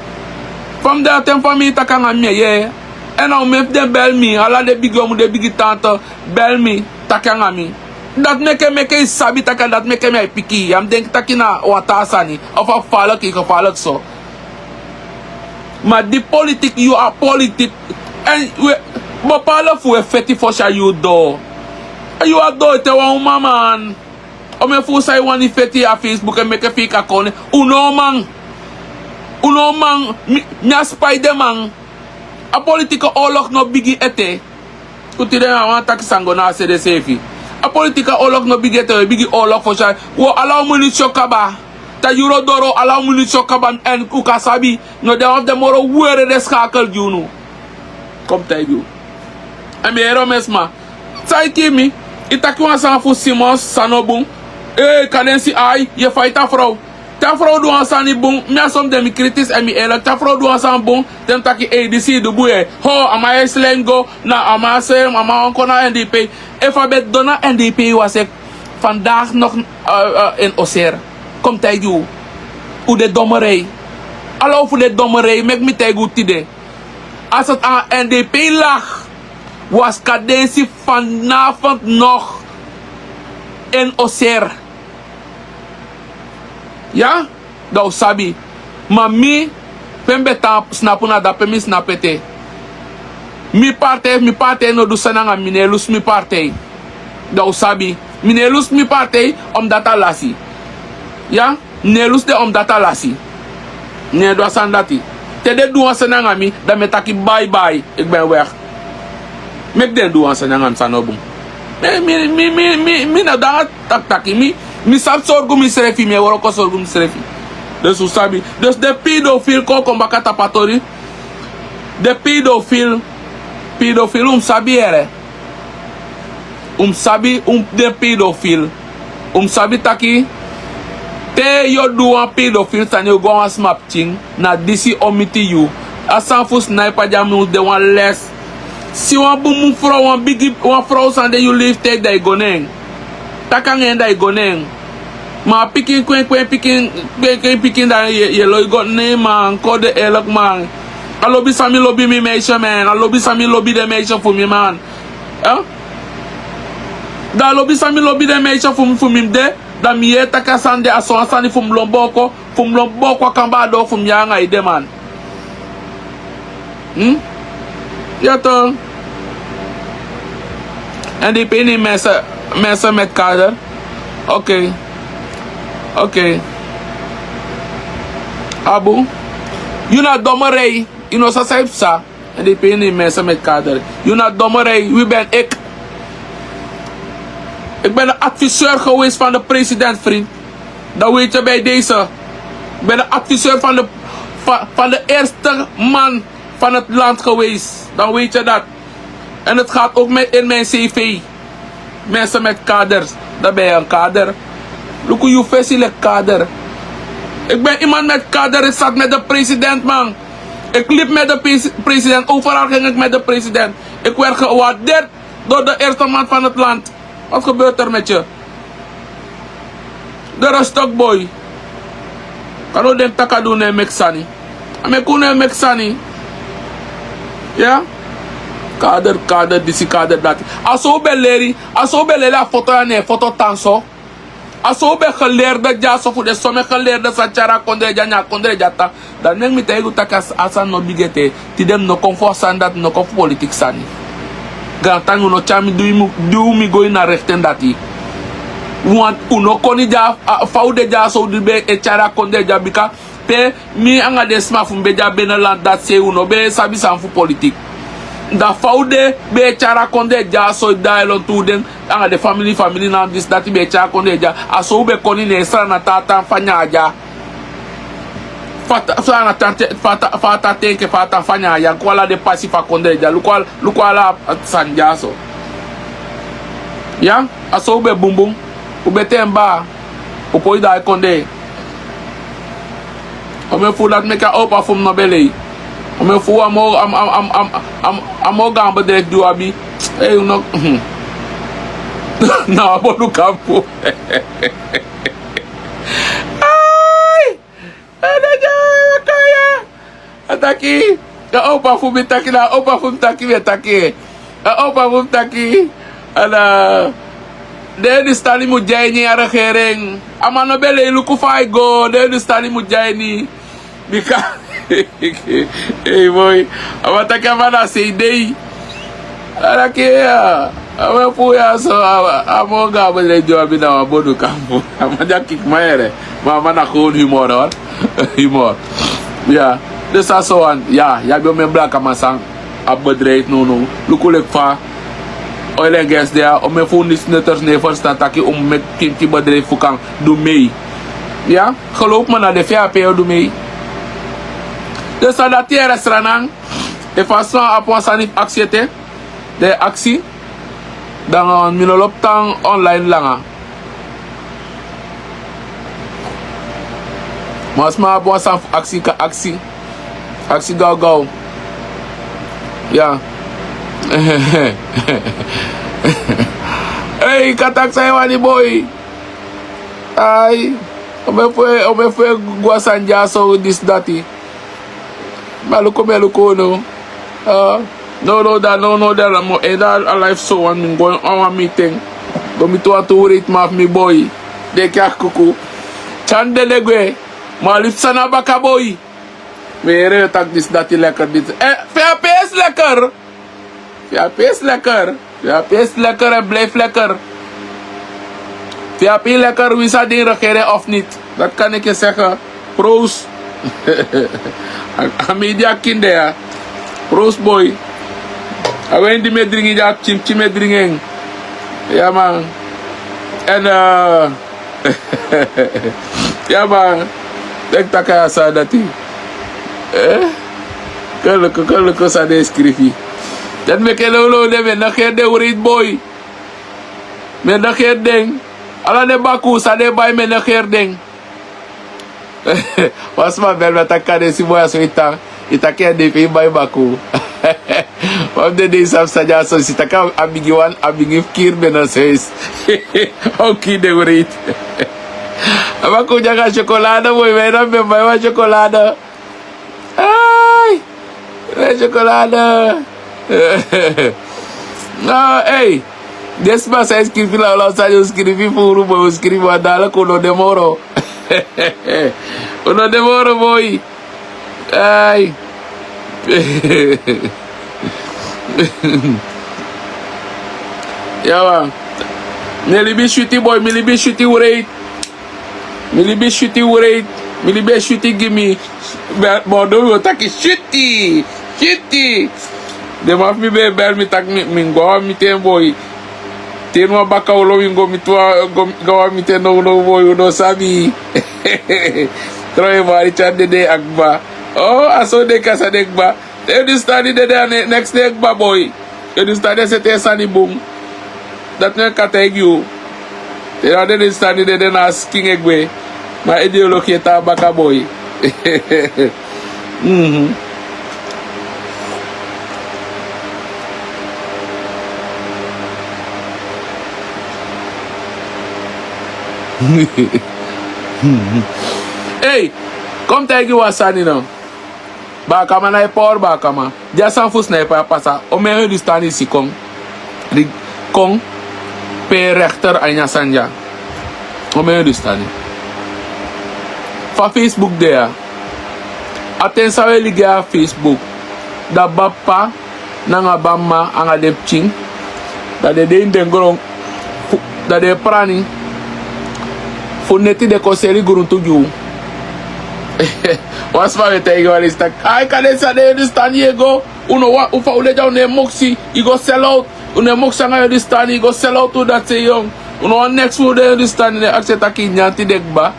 Pam de atem famille takanga me ye. En nou me de bel mi, ala de bigi omu de bigi tante bel mi takanga mi. Dat meke sabi taka dat meke me piki. Am denk takina watasani of a falak ik falak so. Maar die politiek, you are politiek. En we bepalen voor effectief voor you do. En you are do te wa man. Om je voor zij wan effectief op Facebook en make a fake account. Uno man, mia Spiderman. A politieke oorlog no bigi ete. Kuti de aan tak sango na CDC. A politieke oorlog no bigi ete, bigi oorlog voor zij. Wo allow me niet chokaba. Ta Eurodoro allow me niet chokaban en kukasabi. No de of de moro were de schakel junu. Kom tegen. En me mesma. Sai kimi. Itakiwa san fu Simons sanobun. Kadensi ai je fighta vrouw. Ta vrouw do ansani bon. Mi asom de mi kritis en mi elek. Ta vrouw do ansan bon. Tem taki ADC de boye. Ho ama slengo na ama sem ama onkona NDP. Alfabet dona NDP was ik vandaag nog in Oser. Kom tegen u. Hoe de dommerij. Hallo voor de dommerij. Mek me tegen u tide. Als het aan NDP lag. Was cadentie vanavond nog in Oser. Ja? Dat sabi. Maar mi. Pembeta snapuna da pemi snapete. Mi partij no do sananga minelus mi partij. Dat sabi. Minelus mi partij om data lasi. Ja, nelus de om data lasi. Ne do sandati. Te de do senanga mi, dan met taki bye bye. Ik ben weg. Mek de do senanga sanobum. Mi na da taki mi sab sorgu mi serefi mi woro ko sorgu mi serefi. Dus u sabi. Dus de pedofiel ko kombakata patori. De pedofiel sabi ere. Sabi de pedofiel. Sabi taki. Te yo do an pedophile san yo go an smap ting na disi omiti you. Asan fu sniper jam de wan less. Si wan boom mou fro wan bigi wan fro san de you leave take da igoneng. Taka ngen da igoneng. Ma pikin pikin da ye lo igot ne man kode elok man. A lobby sami lobby mi meisje man. A lobby sami lobby de meisje voor mi man. Da lobby sami lobby de meisje voor mi de. Da miye taka sande aso asani fum lomboko kambado fum yanga ide man. Yato. En die penny mensen met kader. Oké. Abu. You na dommerij. You know sa sa. En die penny mensen met kader. You na dommerij. Wie ben ik? Ik ben de adviseur geweest van de president, vriend. Dat weet je bij deze. Ik ben de adviseur van de eerste man van het land geweest. Dan weet je dat. En het gaat ook in mijn cv. Mensen met kaders. Dan ben je een kader. Look hoe je versiele kader. Ik ben iemand met kader. Ik zat met de president, man. Ik liep met de president. Overal ging ik met de president. Ik werd gewaardeerd door de eerste man van het land. Wat gebeurt er met je? De stokboy. Kan ook denk dat doen in Mexani. En kunnen Mexani. Ja? Kader, disi kader dat. Als we beleri a foto en foto tanso. Als we geleerde jaso voor de somme geleerde sachara kondre janya kondre jata. Dan neem ik tegen dat asan no bigete. Tidem no comfort sandat no comfort politiek sani. Gantangu no chami do mi go na rechten dati. Want uno koni ja faude ja so dibe e chara konde ja bika pe mi anga de sma fu beja beneland dat se uno be sabi san fu politik. Da faude be chara konde ja so dialogue to den anga de family na this dati be chara konde ja aso be koni ne sra na tata fanya ja. Fata teke fata fanya ya kwala de pasifa konde ja lukwala sanjaso. Ya aso be bumbum ubete mba Upoi daar konde. Ome voel dat me kan opa fum na belly. Ome voel amo gaan bedrijf doe abi. Hey, no. Nou, bodu kampo. Ai! Kaya. Ataki. Ya opa fum taki na opa fum taki we taki. Opa fum taki. Ala de stali mu jayni ara regering. Amano bele luku fai go. De stali mu jayni. Bika. Hey boy. Amataki amana say day. Ala kia. Awe puya so amoga bele jobi na wabodu kampo. Amaja kick maere. Mama na cool humor hoor. Humor. Ja. Dus dat zo aan. Ja, jij bent mijn black amasang. Op bedrijf no. Lukulek fa. Oil and gas there. Om mijn phone is netters nee verstaan. Taki om met kinti bedrijf kan doen mee. Ja. Geloof me naar de VAP doe mee. Dus dat die restaurant. De façon apoi sanif actie te. De actie. Dan minolop tang online langa. Mas ma apoi sanif actie ka actie. Actie gauw. Ja. Hey, katak saya wani boy. Ay. Ome fue guasanja so this dati. Maluko no. No, that mo a life so and going on a meeting. Go me to a tour it map me boy. De kya kuku. Chandelegwe. Malip sana baka boy. Mere tak dis dati lekker dit. VAP is lekker. VAP is lekker. VAP is lekker en blijf lekker. VAP lekker, wie zou die regeren of niet? Dat kan ik je zeggen. Proost. Media kinder. Proost boy. Alleen die met dringen, ja, chim met dringen. Ja man. En ja man. Denk dat ik zei dat hij. Kalau sa de escrifi. Dan me ke lolo de me na de urit boy. Me na deng. Ala de baku sa de bay me na deng. Was ma bel mataka de si boya so ita de pe bay baku. Wam de sam saja so si taka abigiwan abigif kir be na ses. Okay de urit. Abaku jaga chocolate boy me na be bay wa chocolate. Ay, chocolate. No, hey. Desma sa escrevi la la sa escrevi furu boy, escrevi adala ko no demoro. Uno demoro boy. Ay. Yawa. Milibi shuti boy, milibi shuti urate. Milibi shuti urate. Milibi shuti gimme. Bordo yo taki shuti. De maf mi be bel mi tak mi go mi ten boy. Ten wa baka ulo mi go mi tua go mi ten no boy no sabi. Troy mari chande de akba. Oh aso de casa de akba. They do study the next day akba boy. They do study sete sani boom. Dat ne kateg you. They are the study the na king egwe. Ma ideologie ta baka boy. Hey, kom tegen wasani nou. Bakama na epor bakama. Ja san fus na epa pasa. O me hu stani si kong. Di kong pe rechter anya sanja. O me hu stani. Fa Facebook there. Atensa we liga Facebook. Da bappa nanga bamma anga depching. Da de indengorong. Da de prani. Funeti de koseri gurun tuju. Was fa wete ego alistak. Ay kade sa de understand yego. Uno wa ufa uleja une moxi. You go sell out. Une moxi anga understand. You go sell out to that say young. Uno next food de understand. Ne akse taki nyanti dekba.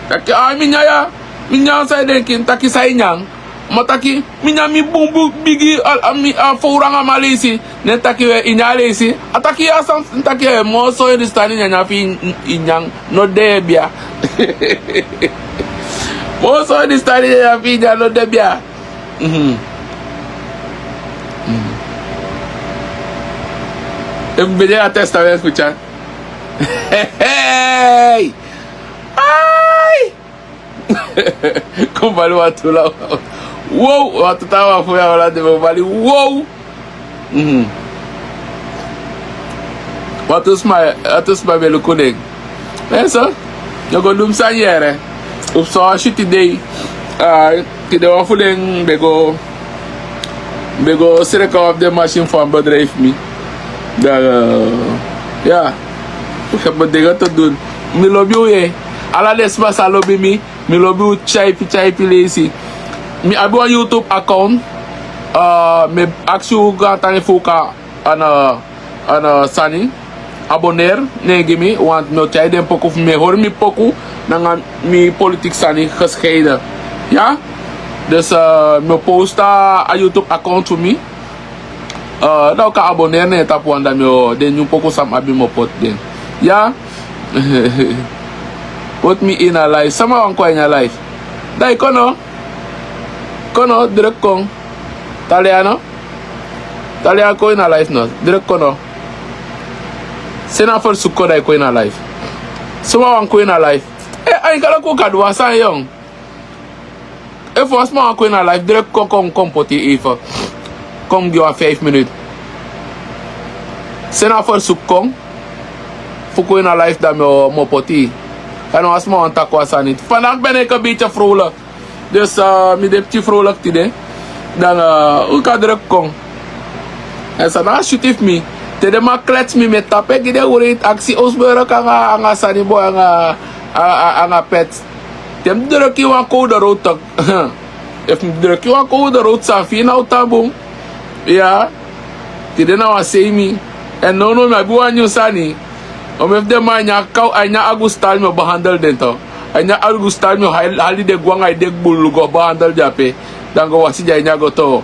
Taki ay minya ya. Minya sa denkin taki sa inyang. Mataki minya mi bumbu bigi al furanga malisi. Ne taki we inyalisi. Ataki asam taki mo so understand nya fi inyang no debia. Most of the study ya fija lo debia. Em a testa a escuchar. Hey! Ai! Como valeu tu lá? Uou! Tu tava foi a hora de meu vale. Uou! Watus my belo kuning. Eso? Eu go dum sa yere. Upso shit today. Today wa fulen bego circle of the machine for bedrijf me. Ja. Ik heb mijn dingen te doen. Mi lobby je. Alla desmas a lobby mi. Mi lobby chaipi lazy. Mi heb een YouTube account. Me actie gaat aan foka aan Sani. Abonneer, nee gimme, want no chai den poku me hoor mi poku dan mi politiek Sani gescheiden. Ja? Dus me posta a YouTube account voor me. Nou kan abonneren net op wanda me den nu poku sam abi mo pot den. Ja? Put me in a life. Sama wan kwa in a life. Dai kono direct kon. Taliano ko in a life no. Direct kono. Sena for suko dai ko in a life. Sama wan ko in a life. Ai kala ko kadwa san yong. E for sma wan ko in a life direct kom poti even. Kom give 5 minutes. Sena for suko. Fuko in a life dat me poti. En als man takwa sanit. Vandaag ben ik een beetje vrolijk. Dus mi de petit vrolijk tide. Dan hoe kan druk kom. En zo dan shoot me. Tede ma klets me met tape. Gide ure actie Osburg anga sani boy anga pet. Tem druk je wan koude rood tak. If druk je wan koude rood san fi nou taboom. Ja. Tede na wa say me. En no me abi wan new sani. Om if de man anya agustal me behandel den to. Anya agustal me hali de gwang ay de bulu go behandel jape. Dan go wasi jay nya go to.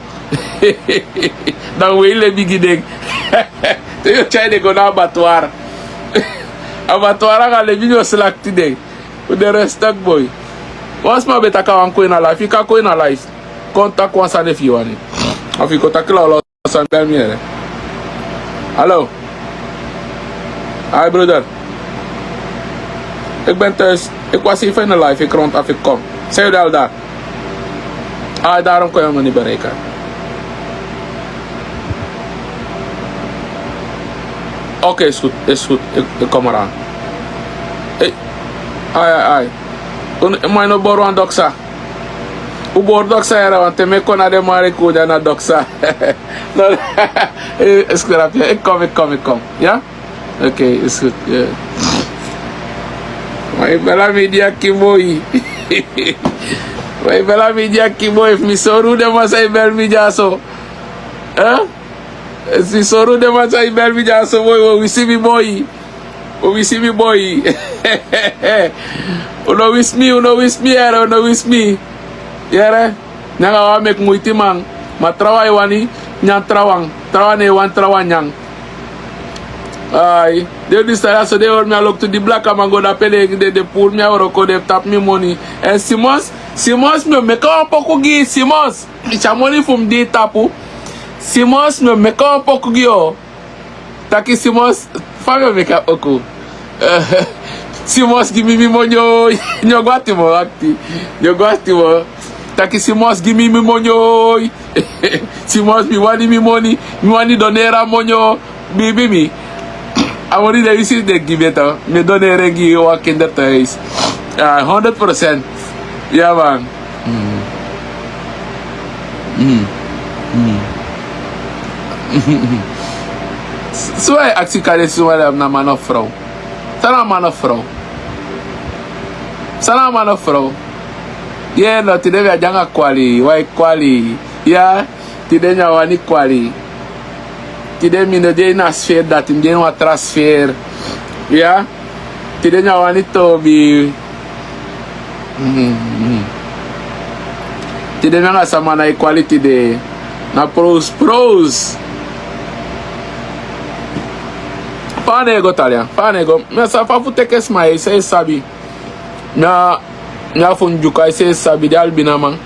Dan we le bigi deg. Te yo chay de go na abattoir. Abattoir ga le video select today. With the rest boy. Once ma beta ka wan ko in a life, ka ko in a life. Contact wan san if you want it. Of you contact la san bel miere. Hallo. Hi broeder. Ik ben thuis. Ik was even in de live. Ik rond af, ik kom. Zijn jullie al daar? Daarom kon je me niet bereiken. Oké, is goed. Is goed. Ik kom eraan. Hey. Ai. Maar no boro aan doksa. U boro doksa era, want te me kon na de mare kuda na doksa. No. Escrapje. Ik kom. Ja? Oké, is goed. Yeah. Maar bela media kiboi. Maar bela media kiboi. Mi soru de ma sai bel media so. Si soru de ma sai bel media so boy. We see me boy. Uno wish me era. Uno wish me. Yere. Nanga wa mek muiti man. Ma trawai wani. Nyang trawang. Trawane wan trawanyang. Ay, they decided so they want me to look to the black and go to pay they pull me out or they tap me money. And Simons me make un pouco gi Simons. It's a money from the tapu. Simons me make un pouco gi o. Taki Simons fame make up oko. Simons give me money. Nyo gwati mo akti. Nyo gwati mo. Taki Simons give me money. Simons me want me money. Me want donera money. Bibi me. Amori de isi de give it out. Me donere gi wa kinderthuis. 100%. Ja man. Zo hij actie kan je zo wel naar man of vrouw. Sana man of vrouw. Sana man of vrouw. Yeah, no, today we are janga kwali, why kwali. Yeah, today we are ni kwali. Today me no dey na sfeer dat him dey na transfer. Yeah. Today we are ni to be. Today we are sama na equality day. Na pros. Panego, Talia. Panego. Mas a fafu te que esmae, você sabe. na funjuka ise sabi de albina man.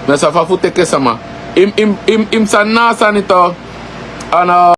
Na sa fa fu teke sama. Im san na sanito ana